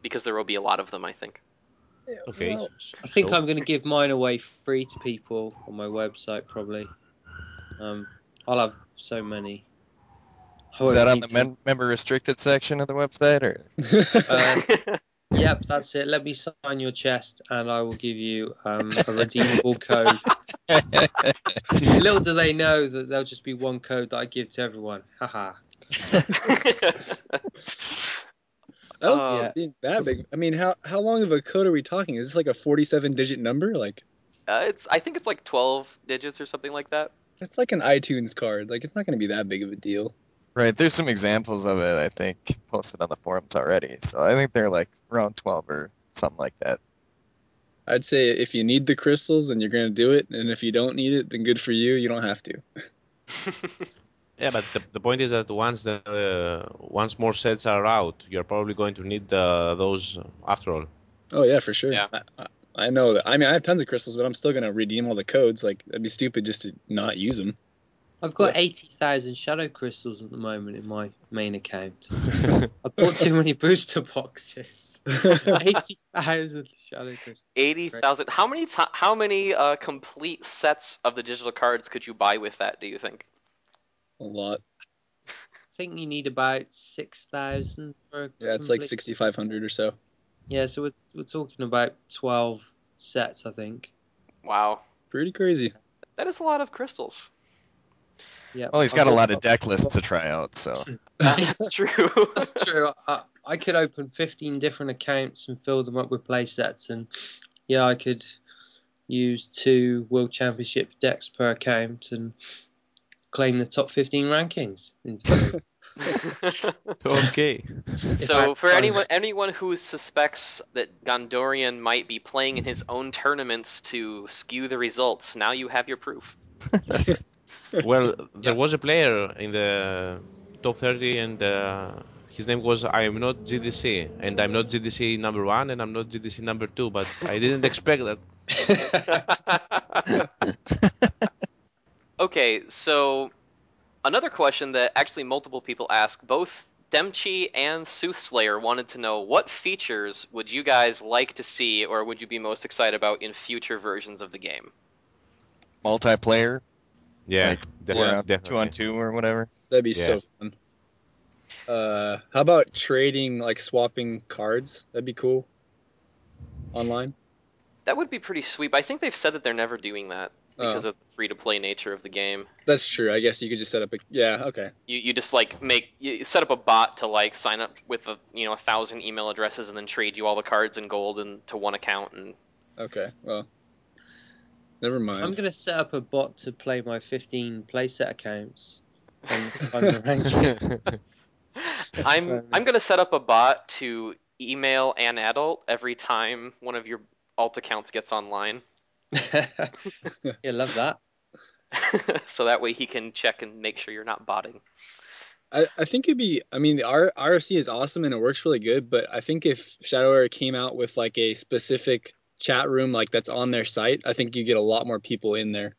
Because there will be a lot of them, I think. Okay. Well, I think I'm going to give mine away free to people on my website, probably. I'll have so many. Is that on the member restricted section of the website, or? Yep, that's it. Let me sign your chest, and I will give you a redeemable code. Little do they know that there'll just be one code that I give to everyone. Haha. That being that big. I mean, how long of a code are we talking? Is this like a 47-digit number? Like, I think it's like 12 digits or something like that. it's like an iTunes card. Like, it's not going to be that big of a deal. Right, there's some examples of it, I think, posted on the forums already. So I think they're like around 12 or something like that. I'd say if you need the crystals, then you're going to do it. And if you don't need it, then good for you. You don't have to. Yeah, but the point is that once more sets are out, you're probably going to need those after all. Oh, yeah, for sure. Yeah. I know that. I mean, I have tons of crystals, but I'm still going to redeem all the codes. Like, that'd be stupid just to not use them. I've got 80,000 shadow crystals at the moment in my main account. I bought too many booster boxes. 80,000 shadow crystals. 80,000. How many complete sets of the digital cards could you buy with that, do you think? A lot. I think you need about 6,000 for a Yeah, it's like complete- 6,500 or so. Yeah, so we're talking about 12 sets, I think. Wow. Pretty crazy. That is a lot of crystals. Yeah. Well, he's got a lot of deck lists to try out, so. That's true. That's true. I could open 15 different accounts and fill them up with play sets, and yeah, I could use 2 World Championship decks per account and claim the top 15 rankings. Okay. So for anyone who suspects that Gondorian might be playing in his own tournaments to skew the results, now you have your proof. Well, there was a player in the top 30, and his name was I am not GDC, and I'm not GDC number 1, and I'm not GDC number 2, but I didn't expect that. Okay, so another question that actually multiple people ask, both Demchi and Soothslayer wanted to know what features would you guys like to see or would you be most excited about in future versions of the game? Multiplayer, Yeah, like definitely. 2-on-2 or whatever. That'd be Yeah. so fun. How about trading, like swapping cards? That'd be cool. Online. That would be pretty sweet, but I think they've said that they're never doing that because of the free-to-play nature of the game. That's true. I guess you could just set up a. Yeah. Okay. You just like you set up a bot to like sign up with 1,000 email addresses and then trade you all the cards in gold and to one account and. Okay. Well. Never mind. I'm gonna set up a bot to play my 15 playset accounts and find the ranking. I'm gonna set up a bot to email an adult every time one of your alt accounts gets online. Yeah, love that. So that way he can check and make sure you're not botting. I think it'd be. I mean, the RFC is awesome and it works really good. But I think if ShadowWare came out with like a specific chat room like that's on their site, I think you get a lot more people in there.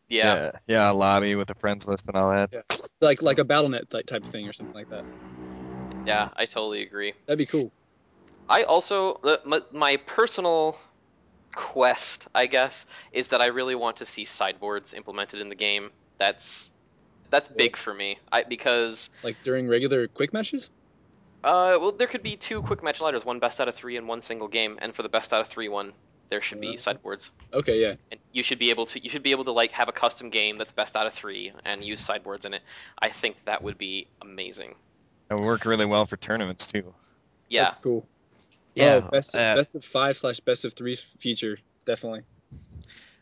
Yeah. Yeah, a lobby with a friends list and all that. Yeah. Like a BattleNet type thing or something like that. Yeah, I totally agree. That'd be cool. I also my personal quest, I guess, is that I really want to see sideboards implemented in the game. That's big for me. Because like during regular quick matches. Well, there could be 2 quick match ladders, one best out of 3 in one single game, and for the best out of 3 one, there should be sideboards. Okay, yeah. And you should be able to like have a custom game that's best out of 3 and use sideboards in it. I think that would be amazing. It would work really well for tournaments too. Yeah. That's cool. Yeah, Oh, best of 5/best of 3 feature, definitely.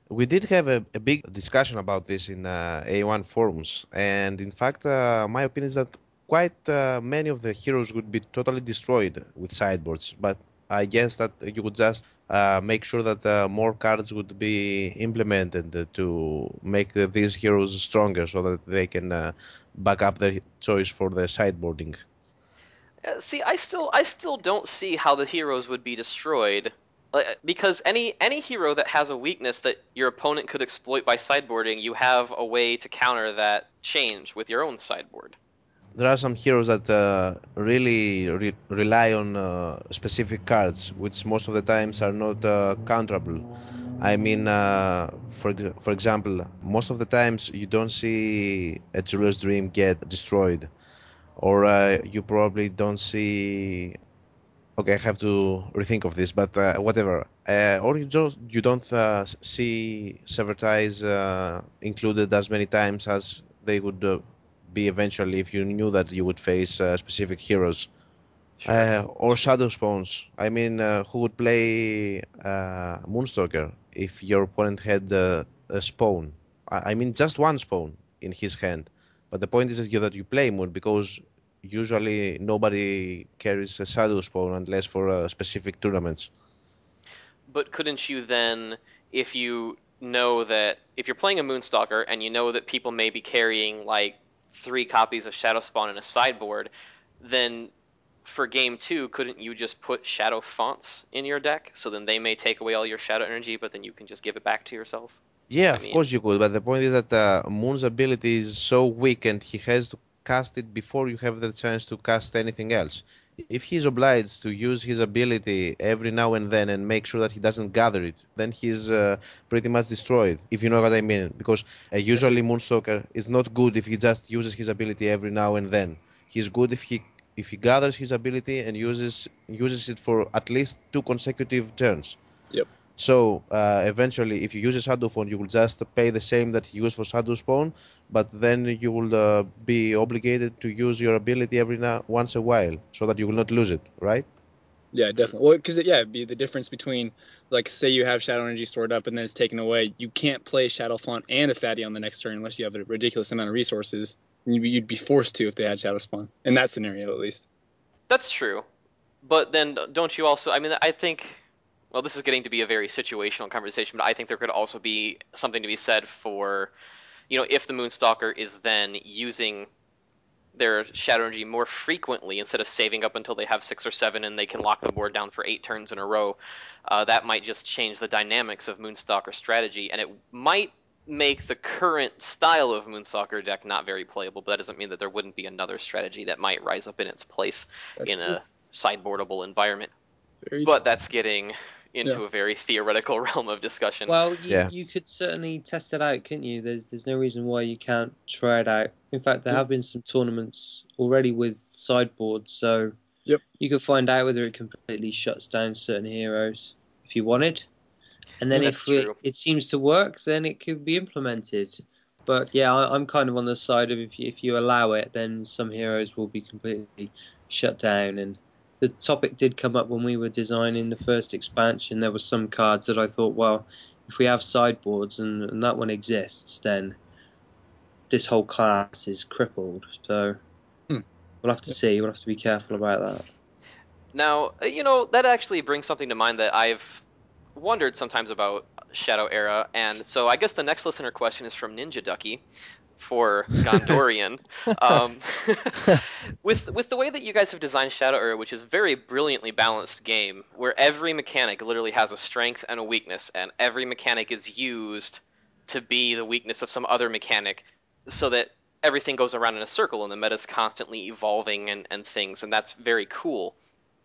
We did have a big discussion about this in A1 forums, and in fact, my opinion is that quite many of the heroes would be totally destroyed with sideboards, but I guess that you would just make sure that more cards would be implemented to make these heroes stronger so that they can back up their choice for the sideboarding. See, I still don't see how the heroes would be destroyed, because any hero that has a weakness that your opponent could exploit by sideboarding, you have a way to counter that change with your own sideboard. There are some heroes that really rely on specific cards, which most of the times are not counterable. I mean, for example, most of the times you don't see a Jeweler's Dream get destroyed, or you probably don't see. Okay, I have to rethink of this, but whatever. Or you don't see Severtise included as many times as they would be eventually if you knew that you would face specific heroes. Sure. Or Shadow Spawns. I mean, who would play Moonstalker if your opponent had a spawn? I mean, just one spawn in his hand. But the point is that you play Moon because usually nobody carries a Shadow Spawn unless for specific tournaments. But couldn't you then, if you know that if you're playing a Moonstalker and you know that people may be carrying like 3 copies of Shadow Spawn in a sideboard, then for game 2, couldn't you just put Shadow Fonts in your deck? So then they may take away all your Shadow energy, but then you can just give it back to yourself? Yeah, of course you could, but the point is that Moon's ability is so weak and he has to cast it before you have the chance to cast anything else. If he's obliged to use his ability every now and then and make sure that he doesn't gather it, then he's pretty much destroyed, if you know what I mean. Because usually Moonstalker is not good if he just uses his ability every now and then. He's good if he gathers his ability and uses it for at least 2 consecutive turns. Yep. So eventually, if you use a Shadow Spawn, you will just pay the same that you use for Shadow Spawn, but then you will be obligated to use your ability once a while, so that you will not lose it, right? Yeah, definitely. Well, because it'd be the difference between, like, say you have Shadow Energy stored up and then it's taken away. You can't play Shadow Font and a Fatty on the next turn unless you have a ridiculous amount of resources. You'd be forced to if they had Shadow Spawn, in that scenario at least. That's true. But then don't you also, I mean, I think, well, this is getting to be a very situational conversation, but I think there could also be something to be said for if the Moonstalker is then using their Shadow Energy more frequently instead of saving up until they have 6 or 7 and they can lock the board down for 8 turns in a row, that might just change the dynamics of Moonstalker strategy, and it might make the current style of Moonstalker deck not very playable, but that doesn't mean that there wouldn't be another strategy that might rise up in its place in a sideboardable environment. But that's getting into a very theoretical realm of discussion. Well, you could certainly test it out, couldn't you? There's no reason why you can't try it out. In fact, there have been some tournaments already with sideboards, so you could find out whether it completely shuts down certain heroes if you wanted. And then if it seems to work, then it could be implemented. But yeah, I'm kind of on the side of if you allow it, then some heroes will be completely shut down. And the topic did come up when we were designing the first expansion. There were some cards that I thought, well, if we have sideboards and that one exists, then this whole class is crippled. So we'll have to see. We'll have to be careful about that. Now, that actually brings something to mind that I've wondered sometimes about Shadow Era, and so I guess the next listener question is from NinjaDucky for Gondorian. With the way that you guys have designed Shadow Era, which is a very brilliantly balanced game, where every mechanic literally has a strength and a weakness, and every mechanic is used to be the weakness of some other mechanic, so that everything goes around in a circle and the meta's constantly evolving and things, and that's very cool.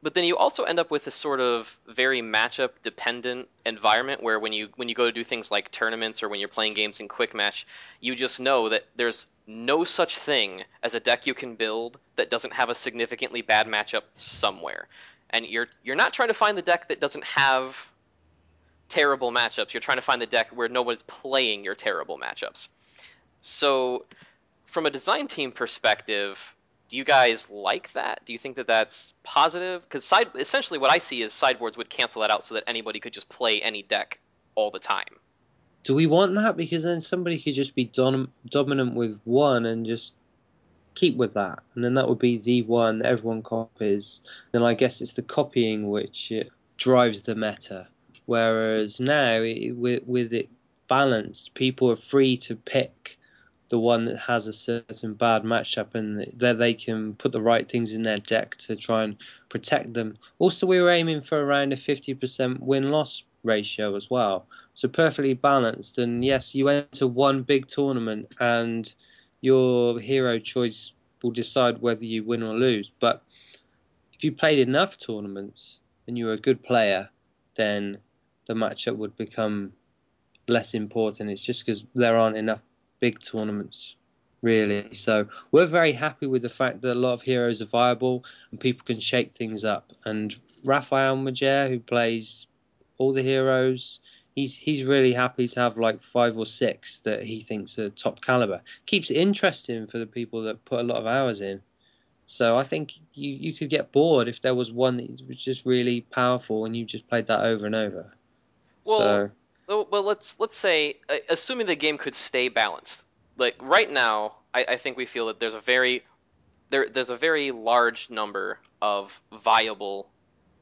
But then you also end up with a sort of very matchup-dependent environment where when you go to do things like tournaments or when you're playing games in Quick Match, you just know that there's no such thing as a deck you can build that doesn't have a significantly bad matchup somewhere. And you're not trying to find the deck that doesn't have terrible matchups. You're trying to find the deck where no one's playing your terrible matchups. So from a design team perspective, do you guys like that? Do you think that that's positive? Because essentially what I see is sideboards would cancel that out so that anybody could just play any deck all the time. Do we want that? Because then somebody could just be dominant with one and just keep with that. And then that would be the one that everyone copies. Then I guess it's the copying which drives the meta. Whereas now, with it balanced, people are free to pick the one that has a certain bad matchup, and that they can put the right things in their deck to try and protect them. Also, we were aiming for around a 50% win-loss ratio as well. So perfectly balanced. And yes, you enter one big tournament and your hero choice will decide whether you win or lose. But if you played enough tournaments and you were a good player, then the matchup would become less important. It's just because there aren't enough big tournaments, really. So we're very happy with the fact that a lot of heroes are viable and people can shake things up. And Raphael Majer, who plays all the heroes, he's really happy to have like 5 or 6 that he thinks are top caliber. Keeps it interesting for the people that put a lot of hours in. So I think you could get bored if there was one that was just really powerful and you just played that over and over. Well, let's say, assuming the game could stay balanced, like right now, I think we feel that there's a very large number of viable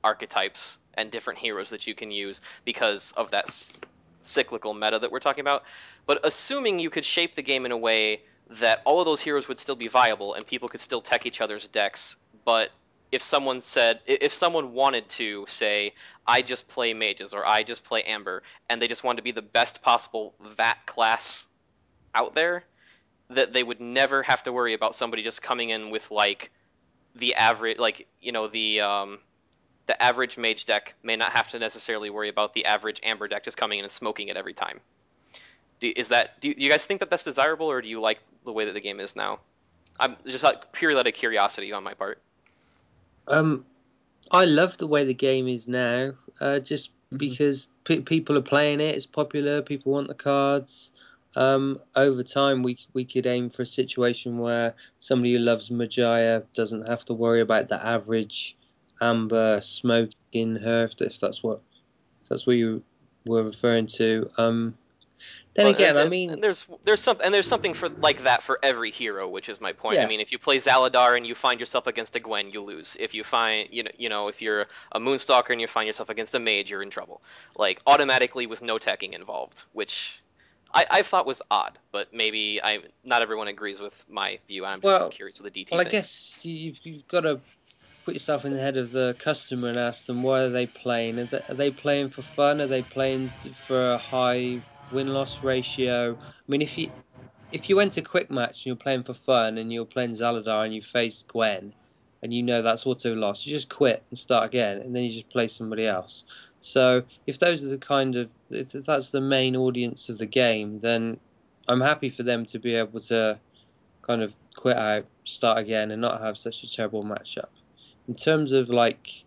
archetypes and different heroes that you can use because of that cyclical meta that we're talking about. But assuming you could shape the game in a way that all of those heroes would still be viable and people could still tech each other's decks, but if someone wanted to say, I just play mages or I just play Amber, and they just wanted to be the best possible VAT class out there, that they would never have to worry about somebody just coming in with like the average, like, the average mage deck may not have to necessarily worry about the average Amber deck just coming in and smoking it every time. Do you guys think that that's desirable, or do you like the way that the game is now? I'm just purely out of curiosity on my part. I love the way the game is now, just because people are playing it. It's popular. People want the cards. Over time, we could aim for a situation where somebody who loves Magia doesn't have to worry about the average Amber smoking her, if that's what you were referring to. There's something for like that for every hero, which is my point. Yeah. I mean, if you play Zaladar and you find yourself against a Gwen, you lose. If you find, if you're a Moonstalker and you find yourself against a mage, you're in trouble. Like automatically with no teching involved, which I thought was odd, but maybe not everyone agrees with my view. I'm just curious with the DT Well, I thing. guess you've got to put yourself in the head of the customer and ask them, why are they playing? Are they playing for fun? Are they playing for a high win-loss ratio? I mean, if you went to quick match and you're playing for fun and you're playing Zaladar and you face Gwen and you know that's auto loss, you just quit and start again and then you just play somebody else. So if those are if that's the main audience of the game, then I'm happy for them to be able to kind of quit out, start again, and not have such a terrible matchup. In terms of like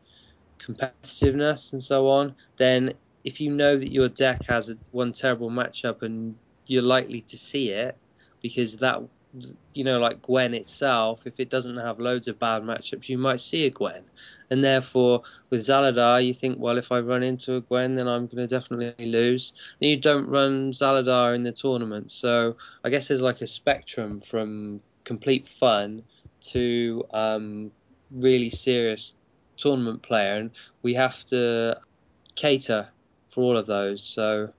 competitiveness and so on, then if you know that your deck has one terrible matchup and you're likely to see it, because that, like Gwen itself, if it doesn't have loads of bad matchups, you might see a Gwen. And therefore, with Zaladar, you think, well, if I run into a Gwen, then I'm going to definitely lose. Then you don't run Zaladar in the tournament. So I guess there's like a spectrum from complete fun to really serious tournament player, and we have to cater for all of those. So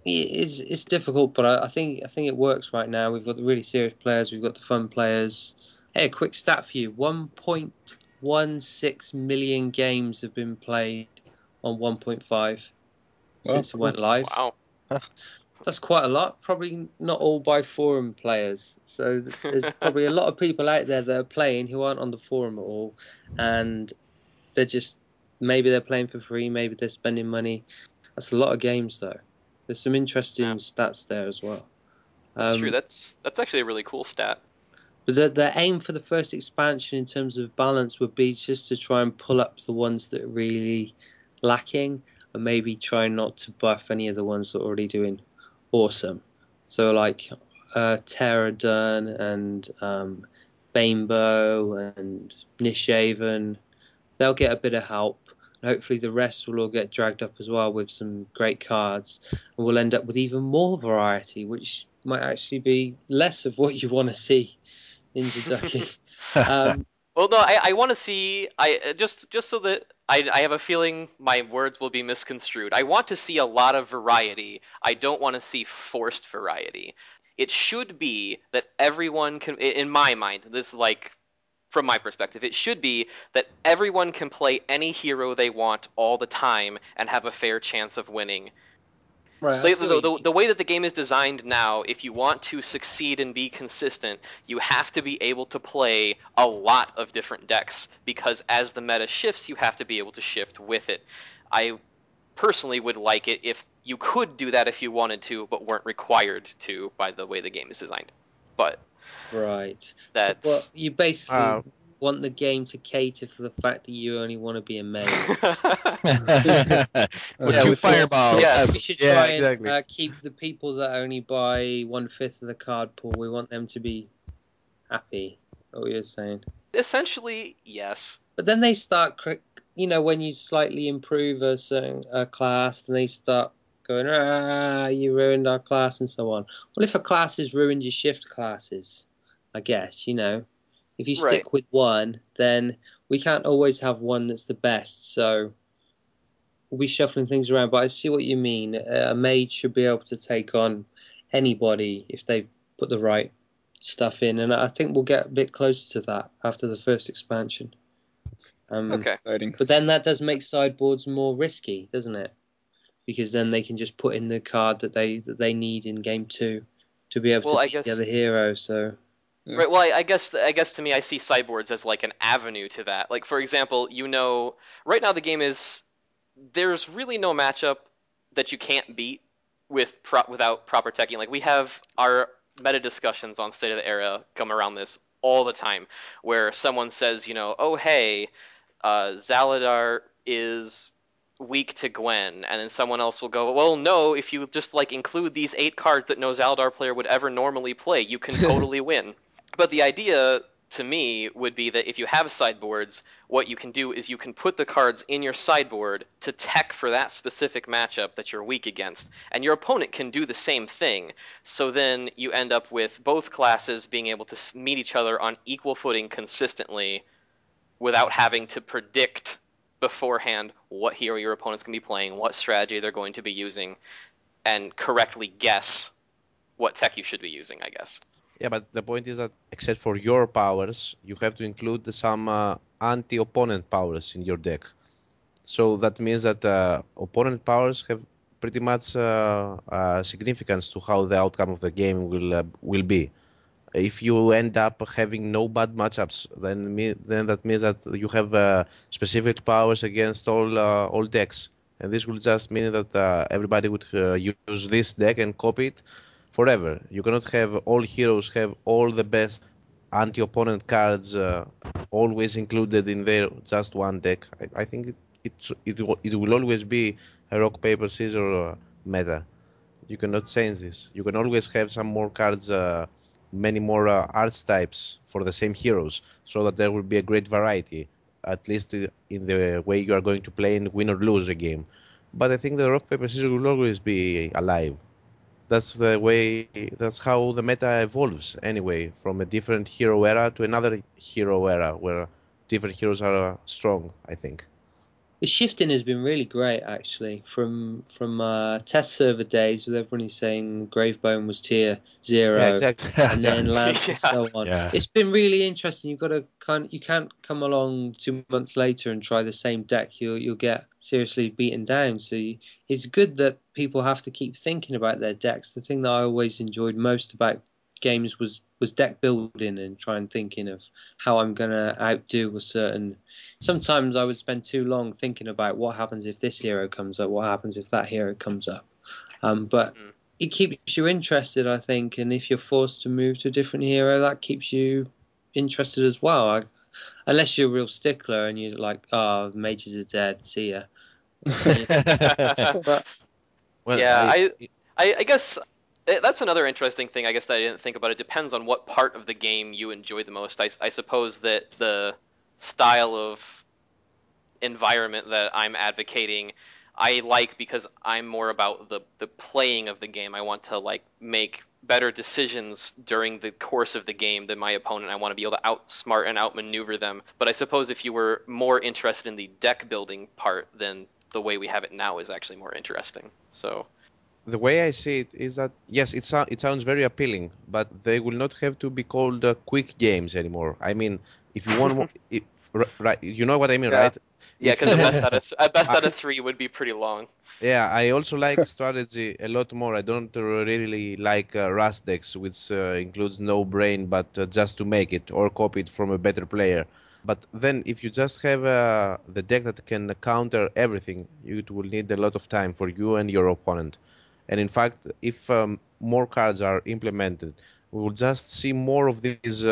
it's difficult, but I think it works right now. We've got the really serious players, we've got the fun players. Hey, a quick stat for you: 1.16 million games have been played on 1.5 since it went live. Wow. That's quite a lot. Probably not all by forum players. So there's probably a lot of people out there that are playing who aren't on the forum at all, and they're just, maybe they're playing for free, maybe they're spending money. That's a lot of games, though. There's some interesting stats there as well. That's true. That's actually a really cool stat. But the aim for the first expansion in terms of balance would be just to try and pull up the ones that are really lacking, and maybe try not to buff any of the ones that are already doing awesome. So like Terradun and Bainbow and Nishaven, they'll get a bit of help. Hopefully the rest will all get dragged up as well with some great cards, and we'll end up with even more variety, which might actually be less of what you want to see in NinjaDucky. Well, no, I want to see. Just so that I have a feeling my words will be misconstrued. I want to see a lot of variety. I don't want to see forced variety. It should be that everyone can, in my mind, this is like, from my perspective, it should be that everyone can play any hero they want all the time and have a fair chance of winning. Right. The way that the game is designed now, if you want to succeed and be consistent, you have to be able to play a lot of different decks, because as the meta shifts, you have to be able to shift with it. I personally would like it if you could do that if you wanted to, but weren't required to by the way the game is designed. But right. That's... So, well, you basically want the game to cater for the fact that you only want to be a main. With two fireballs. Yes. We should try exactly. and keep the people that only buy 1/5 of the card pool. We want them to be happy. That's what you're saying. Essentially, yes. But then they start, when you slightly improve a certain class, then they start going, you ruined our class and so on. Well, if a class has ruined your shift classes, I guess, if you stick with one, then we can't always have one that's the best. So we'll be shuffling things around. But I see what you mean. A mage should be able to take on anybody if they put the right stuff in. And I think we'll get a bit closer to that after the first expansion. Okay. But then that does make sideboards more risky, doesn't it? Because then they can just put in the card that they need in game 2 to be able to beat the other hero. So. Yeah. Right. Well, I guess to me, I see sideboards as like an avenue to that. Like, for example, right now the game is, there's really no matchup that you can't beat without proper teching. Like, we have our meta discussions on State of the Era come around this all the time, where someone says, oh hey, Zaladar is weak to Gwen, and then someone else will go, well, no, if you just include these 8 cards that no Zaladar player would ever normally play, you can totally win. But the idea, to me, would be that if you have sideboards, what you can do is you can put the cards in your sideboard to tech for that specific matchup that you're weak against, and your opponent can do the same thing. So then you end up with both classes being able to meet each other on equal footing consistently without having to predict beforehand what hero your opponent's going to be playing, what strategy they're going to be using, and correctly guess what tech you should be using, I guess. Yeah, but the point is that except for your powers, you have to include some anti-opponent powers in your deck. So that means that opponent powers have pretty much significance to how the outcome of the game will be. If you end up having no bad matchups, then that means that you have specific powers against all decks, and this will just mean that everybody would use this deck and copy it forever. You cannot have all heroes have all the best anti-opponent cards always included in their just one deck. I think it will always be a rock paper scissors meta. You cannot change this. You can always have some more cards, many more archetypes for the same heroes, so that there will be a great variety, at least in the way you are going to play and win or lose a game. But I think the rock paper scissors will always be alive. That's the way. That's how the meta evolves. Anyway, from a different hero era to another hero era, where different heroes are strong, I think. The shifting has been really great, actually, from test server days with everybody saying Gravebone was tier 0, Yeah, exactly. and then Lance and so on. Yeah. It's been really interesting. You've got to you can't come along 2 months later and try the same deck. You'll get seriously beaten down. So it's good that people have to keep thinking about their decks. The thing that I always enjoyed most about games was deck building and trying thinking of how I'm gonna outdo a certain. Sometimes I would spend too long thinking about what happens if this hero comes up, what happens if that hero comes up. But it keeps you interested, I think, and if you're forced to move to a different hero, that keeps you interested as well. Unless you're a real stickler and you're like, oh, mages are dead, see ya. But, Well, yeah, I guess that's another interesting thing, I guess, that I didn't think about. It depends on what part of the game you enjoy the most. I suppose that the style of environment that I'm advocating I like because I'm more about the playing of the game. I want to like make better decisions during the course of the game than my opponent. I want to be able to outsmart and outmaneuver them. But I suppose if you were more interested in the deck building part, then the way we have it now is actually more interesting. So the way I see it is that yes, it sounds very appealing, but they will not have to be called quick games anymore. I mean, if you want, right? You know what I mean, yeah. right? Yeah, because a best out of 3 would be pretty long. Yeah, I also like strategy a lot more. I don't really like Rust decks, which includes no brain, but just to make it or copy it from a better player. But then, if you just have the deck that can counter everything, it will need a lot of time for you and your opponent. And in fact, if more cards are implemented, we will just see more of these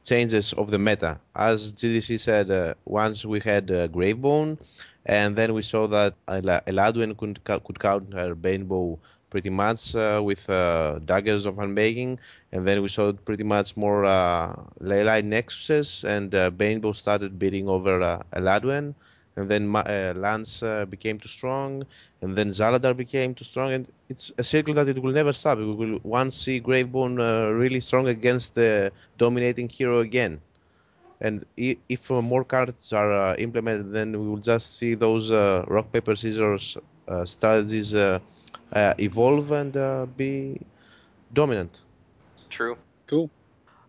changes of the meta. As GDC said, once we had Gravebone, and then we saw that Eladwin could counter Banebow pretty much with Daggers of Unmaking, and then we saw pretty much more Leyline Nexuses, and Banebow started beating over Eladwin, and then Lance became too strong, and then Zaladar became too strong, and it's a circle that it will never stop. We will once see Gravebone really strong against the dominating hero again. And if more cards are implemented, then we will just see those rock, paper, scissors strategies evolve and be dominant. True. Cool.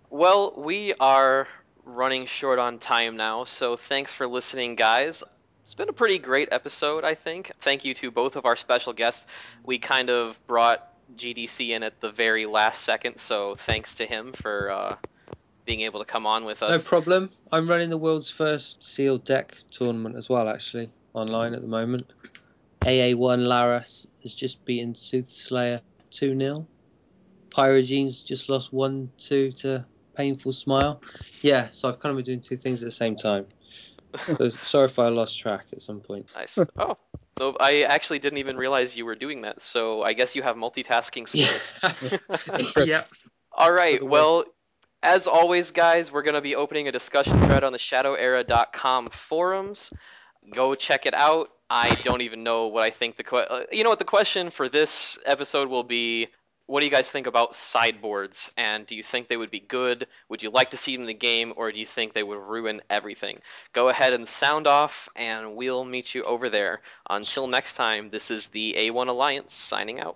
Well, we are running short on time now, so thanks for listening, guys. It's been a pretty great episode, I think. Thank you to both of our special guests. We kind of brought GDC in at the very last second, so thanks to him for being able to come on with us. no problem. I'm running the world's first sealed deck tournament as well, actually, online at the moment. AA1 Laras has just beaten Soothslayer 2-0. Pyrogene's just lost 1-2 to Painful Smile. Yeah, so I've kind of been doing two things at the same time. So sorry if I lost track at some point. Nice. Oh, so I actually didn't even realize you were doing that, so I guess you have multitasking skills. Yeah. All right, well, as always, guys, we're going to be opening a discussion thread on the ShadowEra.com forums. Go check it out. I don't even know what I think you know what the question for this episode will be. What do you guys think about sideboards? And do you think they would be good? Would you like to see them in the game, or do you think they would ruin everything? Go ahead and sound off, and we'll meet you over there. Until next time, this is the A1 Alliance signing out.